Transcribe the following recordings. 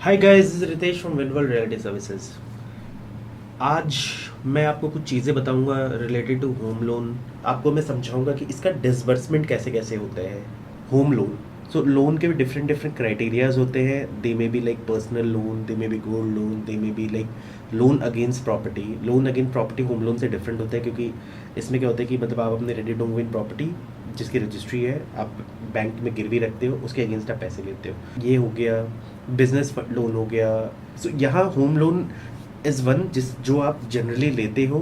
Hi guys, this is Ritesh from Winworld reality services. आज मैं आपको कुछ चीज़ें बताऊंगा रिलेटेड टू होम लोन। आपको मैं समझाऊंगा कि इसका डिसबर्समेंट कैसे कैसे होता है। होम लोन, सो लोन के भी डिफरेंट डिफरेंट क्राइटेरियाज होते हैं। They may be like personal loan, they may be gold loan, they may be like loan against property. Loan against property home loan से डिफरेंट होता है, क्योंकि इसमें क्या होता है कि मतलब आप अपने ready to move in property जिसकी रजिस्ट्री है, आप बैंक में गिरवी रखते हो, उसके अगेंस्ट आप पैसे लेते हो। ये हो गया बिजनेस लोन हो गया। सो यहाँ होम लोन इज़ वन जिस जो आप जनरली लेते हो।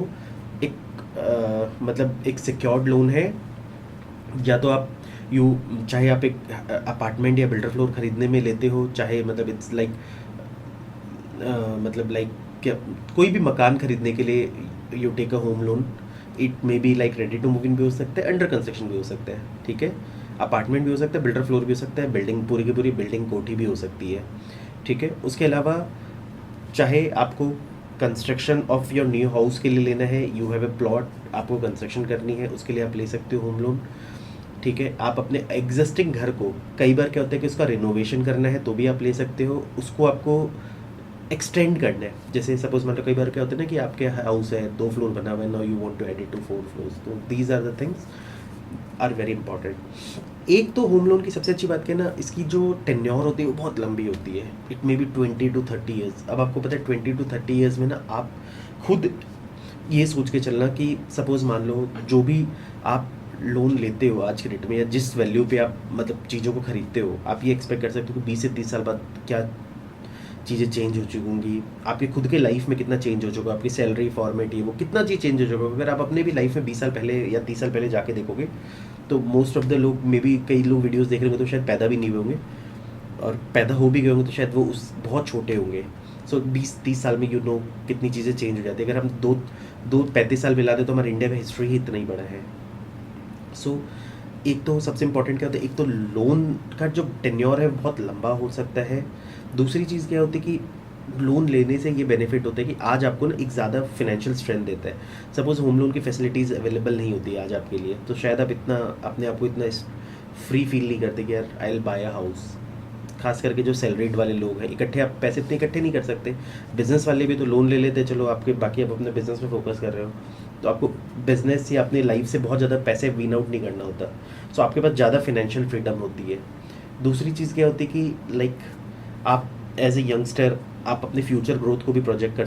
एक मतलब एक सिक्योर्ड लोन है। या तो आप यू चाहे आप एक अपार्टमेंट या बिल्डर फ्लोर खरीदने में लेते हो, चाहे मतलब इट्स लाइक मतलब लाइक क्या, कोई भी मकान खरीदने के लिए you take a home loan. It may be like ready to move in भी हो सकता है, अंडर कंस्ट्रक्शन भी हो सकता है, ठीक है। अपार्टमेंट भी हो सकता है, बिल्डर फ्लोर भी हो सकता है, बिल्डिंग पूरी की पूरी बिल्डिंग कोठी भी हो सकती है, ठीक है। उसके अलावा चाहे आपको construction of your new house के लिए लेना है, यू हैव ए प्लॉट, आपको कंस्ट्रक्शन करनी है, उसके लिए आप ले सकते हो होम लोन, ठीक है। आप अपने एग्जिस्टिंग घर को, कई बार क्या होता है कि उसका रिनोवेशन करना है तो भी आप ले सकते हो। उसको आपको एक्सटेंड करना है, जैसे सपोज मतलब कई बार क्या होता है ना कि आपके हाउस है 2 फ्लोर बना हुआ है, now you want to add it to 4 floors, तो these are the things are very important. एक तो होम लोन की सबसे अच्छी बात क्या है ना, इसकी जो टेन्योर होती है वो बहुत लंबी होती है। It may B 20 to 30 years. अब आपको पता है 20 to 30 ईयर्स में ना आप खुद ये सोच के चलना कि सपोज मान लो जो भी आप लोन लेते हो आज के डेट में, या जिस वैल्यू पे आप मतलब चीज़ों को खरीदते हो, आप ये एक्सपेक्ट कर सकते हो कि 20 से 30 साल बाद क्या चीज़ें चेंज हो चुकी होंगी, आपके खुद के लाइफ में कितना चेंज हो चुका, आपकी सैलरी फॉर्मेट ये वो कितना चीज़ चेंज हो चुका। अगर आप अपने भी लाइफ में 20 साल पहले या 30 साल पहले जाके देखोगे तो मोस्ट ऑफ द लोग, मे बी कई लोग वीडियोस देख रहे होंगे तो शायद पैदा भी नहीं हुए होंगे, और पैदा हो भी गए होंगे तो शायद वो उस बहुत छोटे होंगे। सो 20-30 साल में यू नो कितनी चीज़ें चेंज हो जाती है। अगर हम दो दो 35 साल मिला दें तो हमारे इंडिया में हिस्ट्री ही इतना ही बड़ा है। सो एक तो सबसे इम्पोर्टेंट क्या होता है, एक तो लोन का जो टेन्योर है वो बहुत लंबा हो सकता है। दूसरी चीज़ क्या होती है कि लोन लेने से ये बेनिफिट होता है कि आज आपको ना एक ज़्यादा फिनेंशियल स्ट्रेंथ देता है। सपोज़ होम लोन की फैसिलिटीज़ अवेलेबल नहीं होती है आज आपके लिए, तो शायद आप इतना अपने आप को इतना फ्री फील नहीं करते कि यार I will buy a house. खास करके जो सैलरीड वाले लोग हैं, इकट्ठे आप पैसे इतने इकट्ठे नहीं कर सकते। बिजनेस वाले भी तो लोन ले लेते हैं, चलो आपके बाकी आप अपने बिजनेस में फोकस कर रहे हो, तो आपको बिजनेस या अपनी लाइफ से बहुत ज़्यादा पैसे वीन आउट नहीं करना होता। सो आपके पास ज़्यादा फिनेंशियल फ्रीडम होती है। दूसरी चीज़ क्या होती है कि लाइक आप एज ए यंगस्टर आप अपने फ्यूचर ग्रोथ को भी प्रोजेक्ट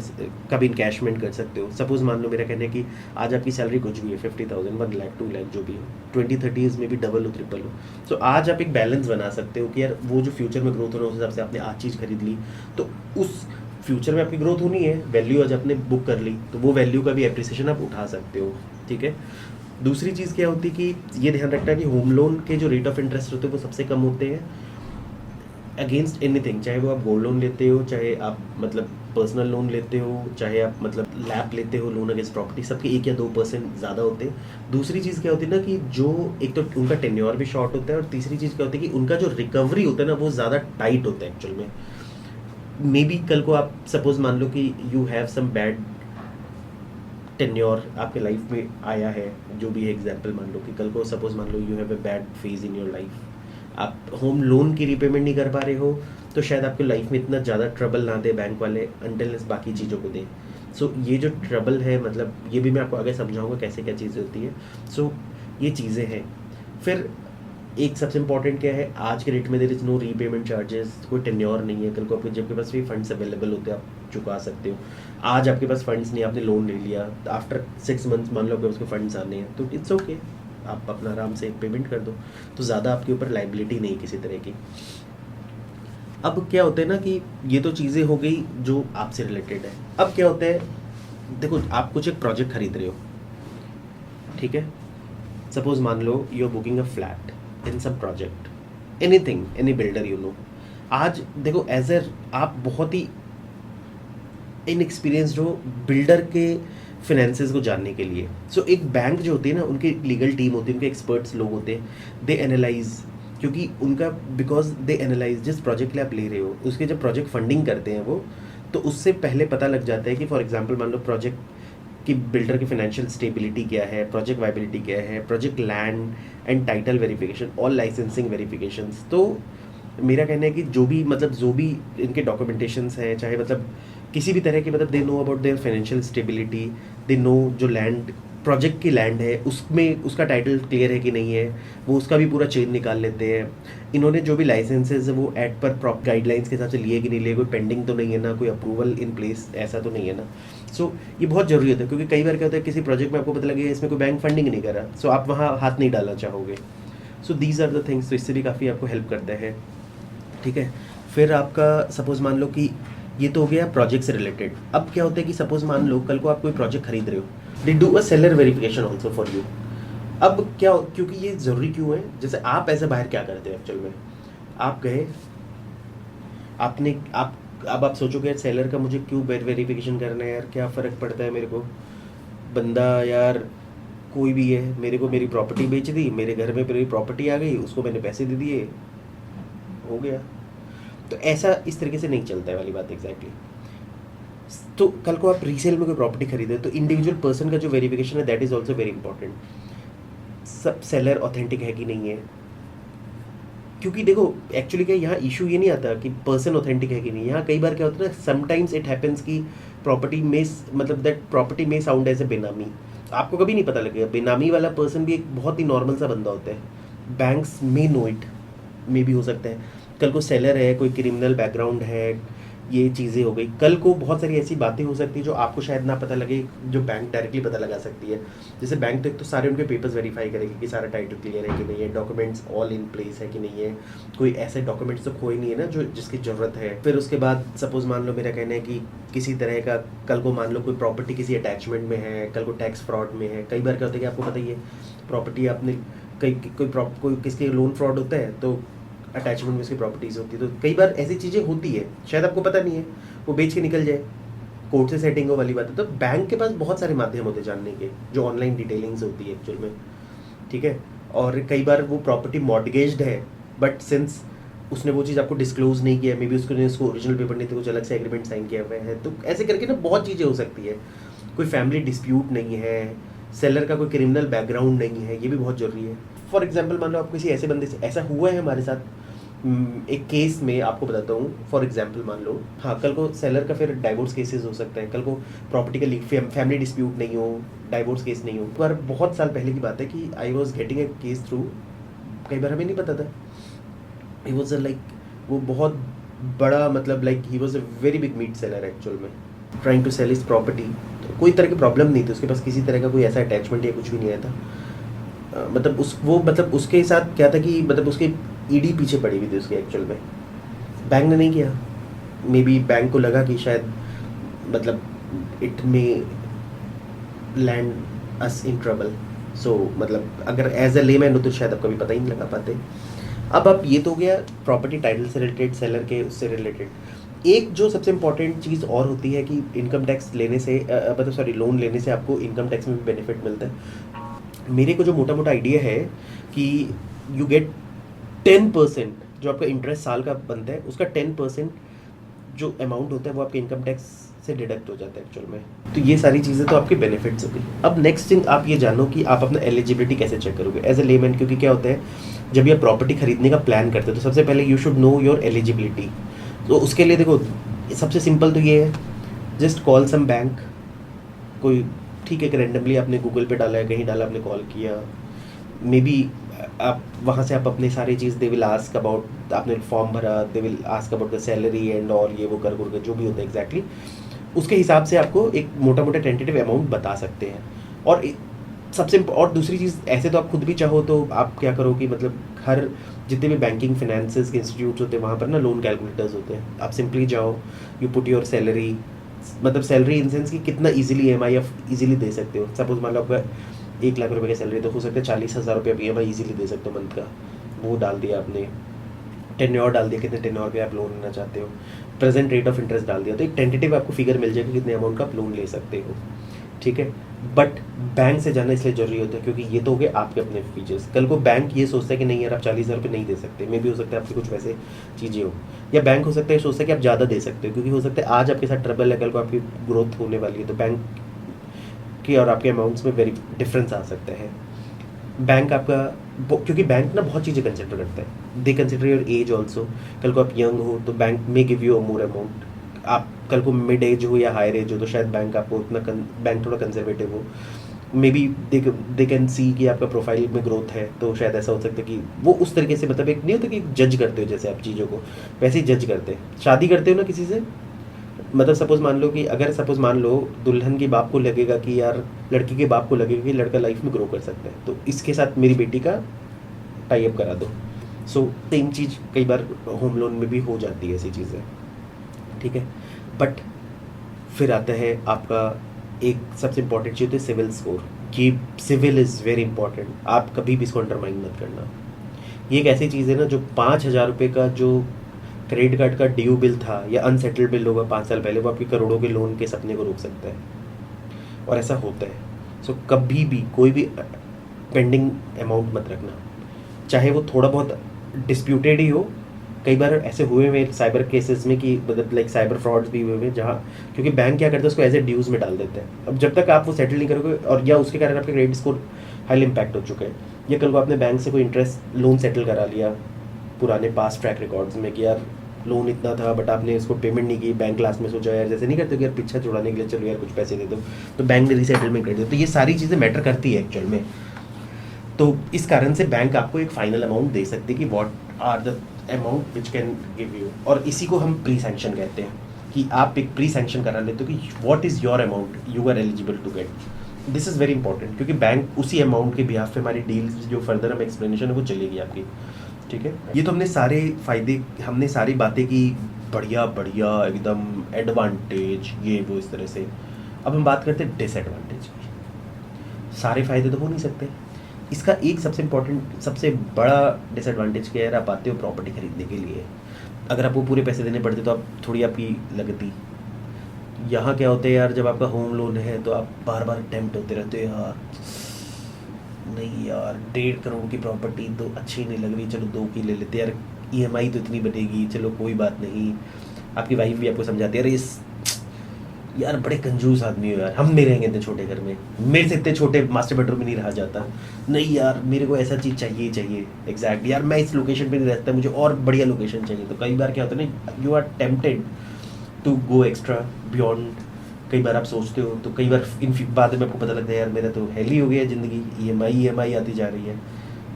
का भी इनकैशमेंट कर सकते हो। सपोज मान लो मेरा कहना है कि आज आपकी सैलरी कुछ भी है, 50,000, 1 लाख, 2 लाख, जो भी हो, 20-30 में भी डबल हो, ट्रिपल हो। सो आज आप एक बैलेंस बना सकते हो कि यार वो जो फ्यूचर में ग्रोथ होना है उस हिसाब से आपने आज चीज़ खरीद ली, तो उस फ्यूचर में आपकी ग्रोथ होनी है, वैल्यू आज आपने बुक कर ली, तो वो वैल्यू का भी एप्रिसिएशन आप उठा सकते हो, ठीक है। दूसरी चीज़ क्या होती है कि ये ध्यान रखना है कि होम लोन के जो रेट ऑफ इंटरेस्ट होते हैं वो सबसे कम होते हैं अगेंस्ट एनीथिंग। चाहे वो आप गोल्ड लोन लेते हो, चाहे आप मतलब पर्सनल लोन लेते हो, चाहे आप मतलब लैप लेते हो, लोन अगेंस्ट प्रॉपर्टी, सबके 1 या 2% ज़्यादा होते हैं। दूसरी चीज़ क्या होती है ना कि जो एक तो उनका टेन्योर भी शॉर्ट होता है, और तीसरी चीज़ क्या होती है कि उनका जो रिकवरी होता है ना वो ज़्यादा टाइट होता है एक्चुअल में। मे बी कल को आप सपोज मान लो कि you have some bad tenure आपके लाइफ में आया है, जो भी एग्जाम्पल मान लो कि कल को सपोज मान लो you have a bad phase in your life, आप होम लोन की रीपेमेंट नहीं कर पा रहे हो, तो शायद आपके लाइफ में इतना ज़्यादा ट्रबल ना दे बैंक वाले अनटिल बाकी चीज़ों को दें। सो ये जो ट्रबल है, मतलब ये भी मैं आपको आगे समझाऊंगा कैसे क्या चीज़ें होती है। सो ये चीज़ें हैं। फिर एक सबसे इंपॉर्टेंट क्या है, आज के रेट में there is no repayment charges, कोई टेन्योर नहीं है। कल को आपके जब के पास भी फंड्स अवेलेबल होते हैं आप चुका सकते हो। आज आपके पास फंड्स नहीं, आपने लोन ले लिया, आफ्टर 6 मंथ्स मान लो आपके उसके फंड्स आने हैं, तो इट्स ओके, आप अपना आराम से पेमेंट कर दो, तो ज़्यादा आपके ऊपर लाइबिलिटी नहीं किसी तरह की। अब क्या होता है ना कि ये तो चीज़ें हो गई जो आपसे रिलेटेड है। अब क्या होता है, देखो आप कुछ एक प्रोजेक्ट खरीद रहे हो, ठीक है। सपोज मान लो you are booking a flat in some project, anything, any builder you know. आज देखो एज ए आप बहुत ही इनएक्सपीरियंस्ड हो बिल्डर के फिनेंसेस को जानने के लिए। सो एक बैंक जो होती है ना, उनकी लीगल टीम होती है, उनके एक्सपर्ट्स लोग होते हैं, दे एनालाइज, क्योंकि उनका बिकॉज दे एनालाइज जिस प्रोजेक्ट के लिए आप ले रहे हो उसके जब प्रोजेक्ट फंडिंग करते हैं वो, तो उससे पहले पता लग जाता है कि फॉर एग्जांपल मान लो प्रोजेक्ट कि बिल्डर की फाइनेंशियल स्टेबिलिटी क्या है, प्रोजेक्ट वाइबिलिटी क्या है, project land and title verification, all licensing verifications. तो मेरा कहना है कि जो भी इनके डॉक्यूमेंटेशंस हैं, चाहे मतलब किसी भी तरह की, मतलब they know about their financial stability, they know जो लैंड प्रोजेक्ट की लैंड है उसमें उसका टाइटल क्लियर है कि नहीं है, वो उसका भी पूरा चेन निकाल लेते हैं। इन्होंने जो भी लाइसेंसेज है वो एट पर प्रॉप गाइडलाइंस के हिसाब से लिए कि नहीं लिए, कोई पेंडिंग तो नहीं है ना, कोई अप्रूवल इन प्लेस ऐसा तो नहीं है ना। सो ये बहुत ज़रूरी होता है, क्योंकि कई बार क्या होता है किसी प्रोजेक्ट में आपको पता लगे इसमें कोई बैंक फंडिंग नहीं कर रहा, सो आप वहाँ हाथ नहीं डालना चाहोगे। So these are the things, तो इससे भी काफ़ी आपको हेल्प करते हैं। ठीक है, फिर आपका सपोज़ मान लो कि ये तो हो गया प्रोजेक्ट से रिलेटेड। अब क्या होता है कि सपोज़ मान लो कल को आप कोई प्रोजेक्ट खरीद रहे हो, they do a seller verification also for you. अब क्या, क्योंकि ये ज़रूरी क्यों है, जैसे आप ऐसे बाहर क्या करते हो एक्चुअल में, आप गए, आपने आप अब आप सोचोगे सेलर का मुझे क्यों वेरिफिकेशन करना है यार, क्या फ़र्क पड़ता है मेरे को, बंदा यार कोई भी है, मेरे को मेरी प्रॉपर्टी बेच दी, मेरे घर में मेरी प्रॉपर्टी आ गई, उसको मैंने पैसे दे दिए, हो गया। तो ऐसा इस तरीके से नहीं चलता है वाली बात एग्जैक्टली। तो कल को आप रीसेल में कोई प्रॉपर्टी खरीदे तो इंडिविजुअल पर्सन का जो वेरिफिकेशन है that is also very important. सब सेलर ऑथेंटिक है कि नहीं है, क्योंकि देखो एक्चुअली क्या यहाँ इशू ये नहीं आता कि पर्सन ऑथेंटिक है कि नहीं, यहाँ कई बार क्या होता है ना, समटाइम्स इट हैपेंस कि प्रॉपर्टी में मतलब दैट प्रॉपर्टी में साउंड एज ए बेनामी, आपको कभी नहीं पता लगेगा। बेनामी वाला पर्सन भी एक बहुत ही नॉर्मल सा बंदा होता है, बैंक्स में नो इट मे भी हो सकता है। कल को सेलर है, कोई क्रिमिनल बैकग्राउंड है, ये चीज़ें हो गई। कल को बहुत सारी ऐसी बातें हो सकती है जो आपको शायद ना पता लगे, जो बैंक डायरेक्टली पता लगा सकती है। जैसे बैंक तो सारे उनके पेपर्स वेरीफाई करेगी कि सारा टाइटल क्लियर है कि नहीं है, डॉक्यूमेंट्स ऑल इन प्लेस है कि नहीं है, कोई ऐसे डॉक्यूमेंट्स तो कोई नहीं है ना जो जिसकी ज़रूरत है। फिर उसके बाद सपोज मान लो, मेरा कहना है कि किसी तरह का कल को मान लो कोई प्रॉपर्टी किसी अटैचमेंट में है, कल को टैक्स फ्रॉड में है। कई बार क्या होता है कि आपको पता ही है प्रॉपर्टी आपने कोई किसके लोन फ्रॉड होता है तो अटैचमेंट में उसकी प्रॉपर्टीज़ होती है, तो कई बार ऐसी चीज़ें होती है, शायद आपको पता नहीं है, वो बेच के निकल जाए, कोर्ट से सेटिंग हो वाली बात है। तो बैंक के पास बहुत सारे माध्यम होते हैं जानने के, जो ऑनलाइन डिटेलिंग्स होती है एक्चुअल में। ठीक है, और कई बार वो प्रॉपर्टी मॉर्टगेज्ड है, बट सिंस उसने वो चीज़ आपको डिस्क्लोज नहीं किया, मे बी उसको ओरिजिनल पेपर नहीं थे, कुछ अलग से एग्रीमेंट साइन किया हुआ है, तो ऐसे करके ना बहुत चीज़ें हो सकती है। कोई फैमिली डिस्प्यूट नहीं है, सेलर का कोई क्रिमिनल बैकग्राउंड नहीं है, ये भी बहुत ज़रूरी है। फॉर एग्जाम्पल मान लो आप किसी ऐसे बंदे से, ऐसा हुआ है हमारे साथ एक केस में, आपको बताता हूँ। फॉर एग्जांपल मान लो, हाँ कल को सेलर का फिर डाइवोर्स केसेस हो सकते हैं, कल को प्रॉपर्टी का फैमिली डिस्प्यूट नहीं हो, डाइवोर्स केस नहीं हो। पर बहुत साल पहले की बात है कि I was getting a case through, कई बार हमें नहीं पता था, ही वॉज लाइक वो बहुत बड़ा, मतलब like he was a very big meat seller actual में, trying to sell his property. तो कोई तरह की प्रॉब्लम नहीं थी उसके पास, किसी तरह का कोई ऐसा अटैचमेंट या कुछ भी नहीं आया था। मतलब उसके साथ क्या था कि मतलब उसके ईडी पीछे पड़ी हुई थी उसके एक्चुअल में, बैंक ने नहीं किया। मे बी बैंक को लगा कि शायद मतलब it may land us in trouble. So मतलब अगर एज अ लेमैन हो तो शायद आप कभी पता ही नहीं लगा पाते। अब ये तो हो गया प्रॉपर्टी टाइटल से रिलेटेड, सेलर के उससे रिलेटेड। एक जो सबसे इम्पॉर्टेंट चीज़ और होती है कि इनकम टैक्स लेने से मतलब सॉरी लोन लेने से आपको इनकम टैक्स में भी बेनिफिट मिलता है। मेरे को जो मोटा मोटा आइडिया है कि यू गेट 10%, जो आपका इंटरेस्ट साल का बनता है उसका 10% जो अमाउंट होता है वो आपके इनकम टैक्स से डिडक्ट हो जाता है एक्चुअल में। तो ये सारी चीज़ें तो आपके बेनिफिट्स हो गई। अब नेक्स्ट थिंग आप ये जानो कि आप अपना एलिजिबिलिटी कैसे चेक करोगे एज ए लेमैन, क्योंकि क्या होता है जब ये प्रॉपर्टी खरीदने का प्लान करते हो तो सबसे पहले you should know your eligibility. तो उसके लिए देखो सबसे सिंपल तो ये है, जस्ट कॉल सम बैंक, कोई ठीक है कि रैंडमली आपने गूगल पे डाला है, कहीं डाला, आपने कॉल किया, मे बी आप वहाँ से आप अपने सारी चीज़, दे विल आस्क अबाउट, आपने फॉर्म भरा, they will ask about the salary and all, ये वो कर के जो भी होता है एग्जैक्टली उसके हिसाब से आपको एक मोटा मोटा टेंटेटिव अमाउंट बता सकते हैं। और और दूसरी चीज़, ऐसे तो आप खुद भी चाहो तो आप क्या करो कि मतलब हर जितने भी बैंकिंग फाइनेंसेस के इंस्टीट्यूट्स होते हैं वहाँ पर ना लोन कैलकुलेटर्स होते हैं, आप सिंपली जाओ, यू पुट योर सैलरी, मतलब सैलरी इन सेंस कि कितना ईजिली EMI आप ईजिली दे सकते हो। सपोज मान लो आपका 1 लाख रुपए की सैलरी, तो हो सकता है 40,000 रुपये आप EMI ईजिली दे सकते हो मंथ का, वो डाल दिया आपने, टेन्योर डाल दिया, कितने टेन्योर पे आप लोन लेना चाहते हो, प्रेजेंट रेट ऑफ इंटरेस्ट डाल दिया, तो एक टेंटेटिव आपको फिगर मिल जाएगा कितने अमाउंट का आप लोन ले सकते हो। ठीक है, बट बैंक से जाना इसलिए जरूरी होता है क्योंकि ये तो हो गए आपके अपने फीचर्स। कल को बैंक ये सोचता है कि नहीं यार आप 40,000 रुपये नहीं दे सकते, मे भी हो सकता है आपके कुछ वैसे चीज़ें हो, या बैंक हो सकता है सोचता है कि आप ज़्यादा दे सकते हो, क्योंकि हो सकता है आज आपके साथ ट्रबल है, कल को आपकी ग्रोथ होने वाली है, तो बैंक की और आपके अमाउंट्स में वेरी डिफरेंस आ सकता है। बैंक आपका क्योंकि बैंक ना बहुत चीज़ें कंसिडर करता है, they consider your age also. कल को आप यंग हो तो बैंक में give you a more amount, आप कल को मिड एज हो या हायर एज हो तो शायद बैंक आपको उतना बैंक थोड़ा कंजर्वेटिव हो, may be they can see कि आपका प्रोफाइल में ग्रोथ है, तो शायद ऐसा हो सकता है कि वो उस तरीके से, मतलब एक नहीं होता कि जज करते हो जैसे आप चीज़ों को, वैसे ही जज करते हैं। शादी करते हो ना किसी से, मतलब सपोज मान लो कि अगर सपोज मान लो दुल्हन के बाप को लगेगा कि यार, लड़की के बाप को लगेगा कि लड़का लाइफ में ग्रो कर सकता है, तो इसके साथ मेरी बेटी का टाई अप करा दो। सो सेम चीज़ कई बार होम लोन में भी हो जाती है ऐसी चीज़ें, ठीक है। बट फिर आता है आपका एक सबसे इंपॉर्टेंट चीज़ होती है सिविल स्कोर, कि सिविल इज़ वेरी इंपॉर्टेंट, आप कभी भी इसको अंडरमाइन मत करना। ये एक ऐसी चीज़ है ना जो 5,000 रुपये का जो क्रेडिट कार्ड का ड्यू बिल था या अनसेटल्ड बिल होगा 5 साल पहले, वो आपके करोड़ों के लोन के सपने को रोक सकता है, और ऐसा होता है। सो कभी भी कोई भी पेंडिंग अमाउंट मत रखना, चाहे वो थोड़ा बहुत डिस्प्यूटेड ही हो। कई बार ऐसे हुए हुए साइबर केसेस में कि मतलब लाइक साइबर फ्रॉड्स भी हुए हुए जहाँ, क्योंकि बैंक क्या करता है उसको एज ए ड्यूज में डाल देते हैं। अब जब तक आप वो सेटल नहीं करोगे, और या उसके कारण आपके क्रेडिट स्कोर हाईली इम्पैक्ट हो चुके हैं, या कल को आपने बैंक से कोई इंटरेस्ट लोन सेटल करा लिया पुराने पास ट्रैक रिकॉर्ड्स में कि यार लोन इतना था बट आपने इसको पेमेंट नहीं की, बैंक लास्ट में सोचा यार जैसे नहीं करते कि यार पीछा छुड़ाने के लिए चलो यार कुछ पैसे दे दो, तो बैंक ने रीसेटलमेंट कर दिया। तो ये सारी चीज़ें मैटर करती है एक्चुअल में। तो इस कारण से बैंक आपको एक फाइनल अमाउंट दे सकती है कि what are the amount which can give you, और इसी को हम प्री सैंक्शन कहते हैं, कि आप एक प्री सैंक्शन करा लेते हो कि what is your amount you are eligible to get. This is very important, क्योंकि बैंक उसी अमाउंट के बिहाफ पे हमारी डील्स जो फर्दर हम एक्सप्लेनेशन है वो चलेगी आपकी, ठीक है। ये तो हमने सारे फायदे, हमने सारी बातें की, बढ़िया बढ़िया एकदम एडवांटेज ये वो इस तरह से। अब हम बात करते हैं डिसएडवांटेज की। सारे फायदे तो हो नहीं सकते, इसका एक सबसे इम्पोर्टेंट सबसे बड़ा डिसएडवांटेज क्या है, आप आते हो प्रॉपर्टी खरीदने के लिए, अगर आपको पूरे पैसे देने पड़ते तो आप थोड़ी आपकी लगती। यहाँ क्या होता है यार, जब आपका होम लोन है तो आप बार बार टेम्प्ट होते रहते हो, यार नहीं यार 1.5 करोड़ की प्रॉपर्टी तो अच्छी नहीं लग रही, चलो 2 की ले लेते यार, ईएमआई तो इतनी बनेगी, चलो कोई बात नहीं। आपकी वाइफ भी आपको समझाती है, अरे इस यार बड़े कंजूस आदमी हो यार, हम नहीं रहेंगे इतने छोटे घर में, मेरे से इतने छोटे मास्टर बेडरूम में नहीं रहा जाता, नहीं यार मेरे को ऐसा चीज़ चाहिए ही चाहिए, एग्जैक्टली यार मैं इस लोकेशन पे नहीं रहता, मुझे और बढ़िया लोकेशन चाहिए। तो कई बार क्या होता है ना, you are tempted to go extra beyond. कई बार आप सोचते हो, तो कई बार इन बाद में आपको पता लगता है यार मेरा तो हेल ही हो गया ज़िंदगी, ईएमआई आती जा रही है,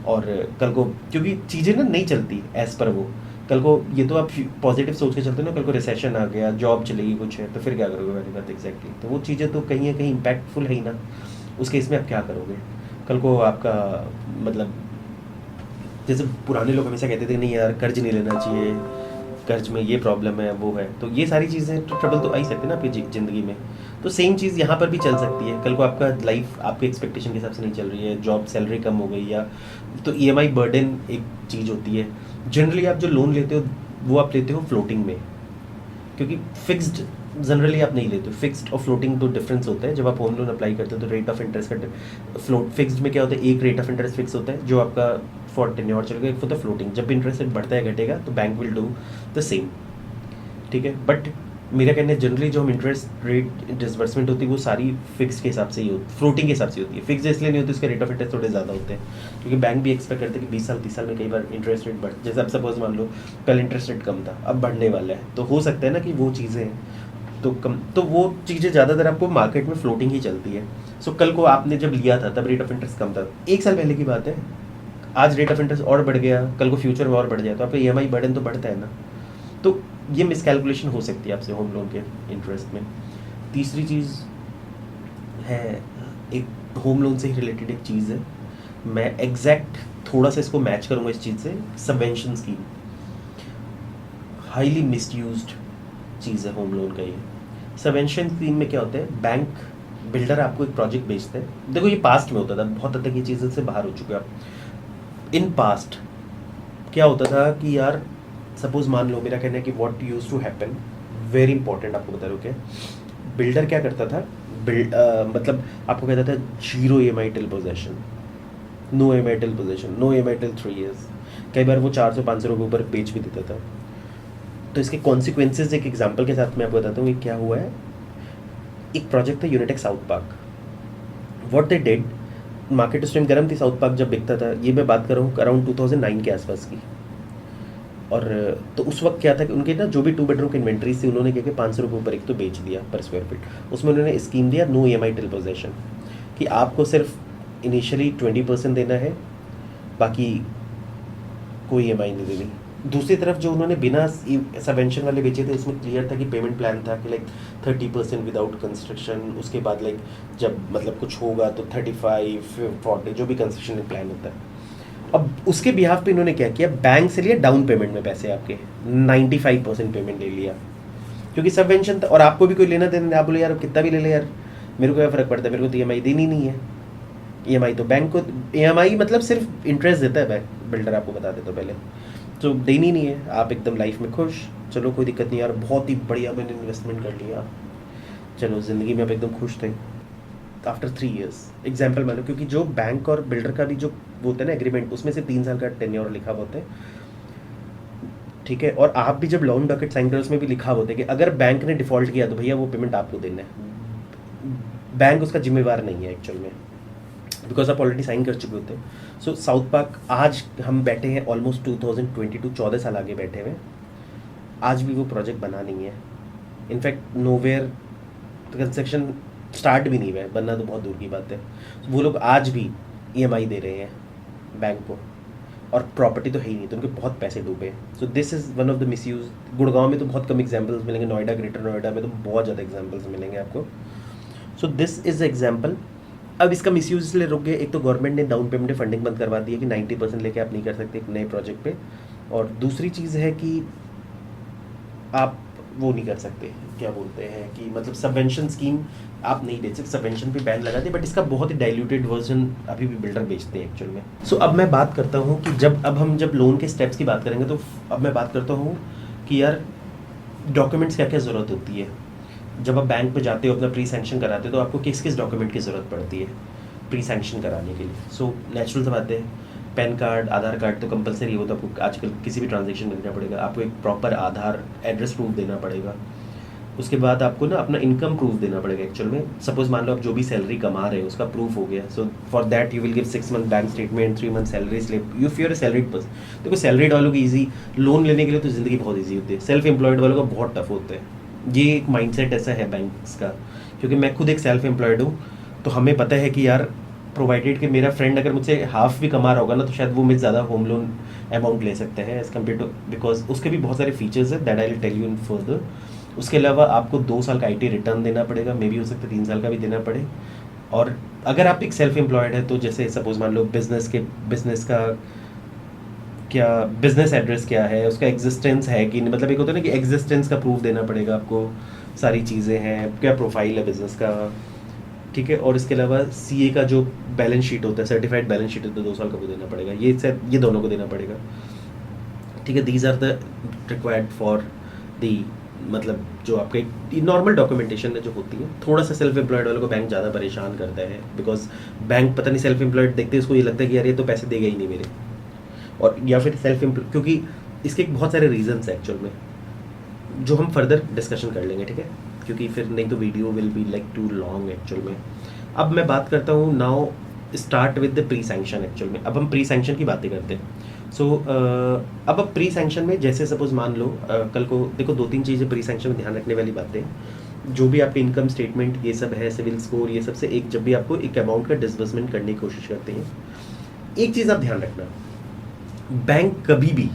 और कल को क्योंकि चीज़ें ना नहीं चलती एज़ पर वो, कल को ये तो आप पॉजिटिव सोच के चलते हो ना, कल को रिसेशन आ गया, जॉब चलेगी कुछ है, तो फिर क्या करोगे वाली बात एग्जैक्टली। तो वो चीज़ें तो कहीं ना कहीं इम्पैक्टफुल है ही ना, उस केस में आप क्या करोगे। कल को आपका मतलब जैसे पुराने लोग हमेशा कहते थे नहीं यार कर्ज नहीं लेना चाहिए, कर्ज में ये प्रॉब्लम है वो है, तो ये सारी चीज़ें तो ट्रबल तो आ ही सकते हैं ना आपकी ज़िंदगी में। तो सेम चीज़ यहाँ पर भी चल सकती है, कल को आपका लाइफ आपके एक्सपेक्टेशन के हिसाब से नहीं चल रही है, जॉब सैलरी कम हो गई, या तो ईएमआई बर्डन एक चीज़ होती है। जनरली आप जो लोन लेते हो वो आप लेते हो फ्लोटिंग में, क्योंकि फिक्स्ड जनरली आप नहीं लेते हो। फिक्स्ड और फ्लोटिंग तो डिफरेंस होता है। जब आप होम लोन अप्लाई करते हो तो रेट ऑफ इंटरेस्ट का फ्लोट, फिक्स्ड में क्या होता है, एक रेट ऑफ इंटरेस्ट फिक्स होता है जो आपका फॉर टेन्योर चलेगा, एक होता है फ्लोटिंग, जब भी इंटरेस्ट रेट बढ़ता है घटेगा तो bank will do the same, ठीक है। बट मेरा कहना है जनरली जो हम इंटरेस्ट रेट डिसबर्समेंट होती है वो सारी फिक्स के हिसाब से ही होती, फ्लोटिंग के हिसाब से होती है। फिक्स इसलिए नहीं होती, उसके रेट ऑफ इंटरेस्ट थोड़े ज़्यादा होते हैं, क्योंकि बैंक भी एक्सपेक्ट करते हैं कि 20 साल 30 साल में कई बार इंटरेस्ट रेट बढ़, जैसे अब सपोज मान लो कल इंटरेस्ट रेट कम था, अब बढ़ने वाला है, तो हो सकता है ना कि वो चीज़ें तो कम, तो वो चीज़ें ज़्यादातर आपको मार्केट में फ्लोटिंग ही चलती है। सो कल को आपने जब लिया था तब रेट ऑफ इंटरेस्ट कम था, 1 साल पहले की बात है, आज रेट ऑफ इंटरेस्ट और बढ़ गया, कल को फ्यूचर में और बढ़ जाए, तो आपका ईएमआई बर्डन तो बढ़ता है ना। तो ये मिसकैलकुलेशन हो सकती है आपसे होम लोन के इंटरेस्ट में। तीसरी चीज़ है, एक होम लोन से ही रिलेटेड एक चीज़ है, मैं एग्जैक्ट थोड़ा सा इसको मैच करूँगा इस चीज़ से, सबवेंशन स्कीम हाईली मिसयूज्ड चीज़ है होम लोन का। ये सबवेंशन स्कीम में क्या होता है, बैंक बिल्डर आपको एक प्रोजेक्ट बेचते हैं। देखो ये पास्ट में होता था, बहुत हद तक ये चीज़ें से बाहर हो चुके हैं आप। इन पास्ट क्या होता था कि यार सपोज मान लो, मेरा कहना है कि what used to happen, very important आपको बता रहा हूँ क्या, बिल्डर क्या करता था, मतलब आपको कहता था 0 EMI till possession, no EMI till possession, no EMI till 3 years। कई बार वो 400-500 रुपये ऊपर बेच भी देता था। तो इसके कॉन्सिक्वेंसेज एक एग्जाम्पल के साथ मैं आपको बताता हूँ कि क्या हुआ है। एक प्रोजेक्ट था Unitech south park, what they did, market उस टाइम गर्म थी, साउथ पार्क जब बिकता था, ये मैं बात कर रहा हूँ अराउंड 2009 के आसपास की। और तो उस वक्त क्या था कि उनके ना जो भी 2 बेडरूम की इन्वेंट्रीज थी, उन्होंने क्या कि 500 रुपये ऊपर एक तो बेच दिया पर स्क्वायर फीट। उसमें उन्होंने स्कीम दिया नो EMI टिल पोजेशन, कि आपको सिर्फ इनिशियली 20% देना है, बाकी कोई EMI नहीं देनी। दूसरी तरफ जो उन्होंने बिना सबवेंशन वाले बेचे थे, उसमें क्लियर था कि पेमेंट प्लान था कि लाइक 30% विदाउट कंस्ट्रक्शन, उसके बाद लाइक जब मतलब कुछ होगा तो 35 40 जो भी कंस्ट्रक्शन प्लान होता है। अब उसके बिहाफ पे इन्होंने क्या किया, बैंक से लिया डाउन पेमेंट में पैसे आपके, 95% पेमेंट ले लिया, क्योंकि सबवेंशन था और आपको भी कोई लेना देना, आप बोले यार कितना भी ले ले यार, मेरे को क्या फ़र्क पड़ता है, मेरे को तो EMI देनी नहीं है। EMI तो बैंक को, EMI मतलब सिर्फ इंटरेस्ट देता है बैंक, बिल्डर आपको बता देता पहले, तो देनी नहीं है, आप एकदम लाइफ में खुश, चलो कोई दिक्कत नहीं यार, बहुत ही बढ़िया मैंने इन्वेस्टमेंट कर लिया, चलो ज़िंदगी में आप एकदम खुश थे। आफ्टर 3 ईयर्स एग्जाम्पल मान लो, क्योंकि जो बैंक और बिल्डर का भी जो वो होता है ना एग्रीमेंट, उसमें से 3 साल का टेन्योर लिखा हुआ होता है, ठीक है। और आप भी जब लोन डॉक्यूमेंट साइन करो, उसमें भी लिखा होता है कि अगर बैंक ने डिफॉल्ट किया तो भैया वो पेमेंट आपको देना है, बैंक उसका जिम्मेवार नहीं है एक्चुअल में, बिकॉज आप ऑलरेडी साइन कर चुके होते हैं। सो साउथ पार्क आज हम बैठे हैं ऑलमोस्ट 2022, 14 साल आगे बैठे हुए, आज भी वो प्रोजेक्ट बना नहीं है। इनफैक्ट नोवेयर कंस्ट्रक्शन स्टार्ट भी नहीं हुआ है, बनना तो बहुत दूर की बात है। वो लोग आज भी EMI दे रहे हैं बैंक को, और प्रॉपर्टी तो है ही नहीं, तो उनके बहुत पैसे डूबे हैं। सो this is one of the miss use. Gurgaon में तो बहुत कम एग्जाम्पल्स मिलेंगे, नोएडा, ग्रेटर नोएडा में तो बहुत ज़्यादा एग्जाम्पल्स मिलेंगे आपको। सो दिस इज़ एग्जाम्पल। अब इसका मिसयूज इसलिए रुक गए, एक तो गवर्नमेंट ने डाउन पेमेंट फंडिंग बंद करवा दी है कि 90% लेके आप नहीं कर सकते एक नए प्रोजेक्ट पे, और दूसरी चीज़ है कि आप वो नहीं कर सकते, क्या बोलते हैं कि मतलब सबवेंशन स्कीम आप नहीं दे सकते, सबवेंशन पे बैन लगा दिया, बट इसका बहुत ही डाइल्यूटेड वर्जन अभी भी बिल्डर बेचते हैं एक्चुअल में। सो अब मैं बात करता हूँ कि अब हम लोन के स्टेप्स की बात करेंगे, तो अब मैं बात करता हूँ कि यार डॉक्यूमेंट्स क्या क्या ज़रूरत होती है। जब आप बैंक में जाते हो अपना प्री सैंक्शन कराते हो, तो आपको किस किस डॉक्यूमेंट की ज़रूरत पड़ती है प्री सैंक्शन कराने के लिए। सो नेचुरल सा बात है, पैन कार्ड, आधार कार्ड तो कंपलसरी है, वो तो आपको आजकल किसी भी ट्रांजेक्शन में देना पड़ेगा। आपको एक प्रॉपर आधार एड्रेस प्रूफ देना पड़ेगा। उसके बाद आपको ना अपना इनकम प्रूफ देना पड़ेगा एक्चुअल में। सपोज मान लो आप जो भी सैलरी कमा रहे हो उसका प्रूफ हो गया, so for that you will give 6 month bank statement, 3 month salary slip, you fear salaried person. देखो सैलरीड वालों की ईजी, लोन लेने के लिए तो ज़िंदगी बहुत ईजी होती है, सेल्फ एम्प्लॉयड वालों का बहुत टफ होता है। ये एक माइंडसेट ऐसा है बैंक्स का, क्योंकि मैं खुद एक सेल्फ एम्प्लॉयड हूँ, तो हमें पता है कि यार प्रोवाइडेड कि मेरा फ्रेंड अगर मुझसे हाफ भी कमा रहा होगा ना, तो शायद वो मुझे ज़्यादा होम लोन अमाउंट ले सकते हैं एज़ कम्पेयर टू, बिकॉज उसके भी बहुत सारे फीचर्स है that I will tell you in further. उसके अलावा आपको 2 साल का IT रिटर्न देना पड़ेगा, मे बी हो सकता है 3 साल का भी देना पड़े। और अगर आप एक सेल्फ एम्प्लॉयड है, तो जैसे सपोज मान लो बिजनेस का क्या बिजनेस एड्रेस क्या है, उसका एग्जिस्टेंस है कि नहीं, मतलब एक होता है ना कि एग्जिस्टेंस का प्रूफ देना पड़ेगा आपको, सारी चीज़ें हैं, क्या प्रोफाइल है बिजनेस का, ठीक है। और इसके अलावा CA का जो बैलेंस शीट होता है, सर्टिफाइड बैलेंस शीट होता है, 2 साल का वो देना पड़ेगा। ये दोनों को देना पड़ेगा, ठीक है। These are the required for the, मतलब जो आपके नॉर्मल डॉक्यूमेंटेशन है जो होती है। थोड़ा सा सेल्फ एम्प्लॉयड वालों को बैंक ज़्यादा परेशान करता है, बिकॉज बैंक पता नहीं सेल्फ एम्प्लॉयड देखते हैं उसको ये लगता है कि यार ये तो पैसे देगा ही नहीं मेरे, और या फिर सेल्फ एम्प्लॉयड, क्योंकि इसके बहुत सारे रीजंस हैं एक्चुअल में जो हम फर्दर डिस्कशन कर लेंगे, ठीक है, क्योंकि फिर नहीं तो video will be like too long actual में। अब मैं बात करता हूँ now start with the pre sanction actual में। अब हम प्री सैंक्शन की बातें करते हैं। सो अब प्री सैंक्शन में जैसे सपोज मान लो कल को देखो 2-3 चीज़ें प्री सैंक्शन में ध्यान रखने वाली बातें, जो भी आपके इनकम स्टेटमेंट ये सब है, सिविल स्कोर, ये सब से एक जब भी आपको एक अमाउंट का डिसबर्समेंट करने की कोशिश करते हैं, एक चीज़ आप ध्यान रखना, बैंक कभी भी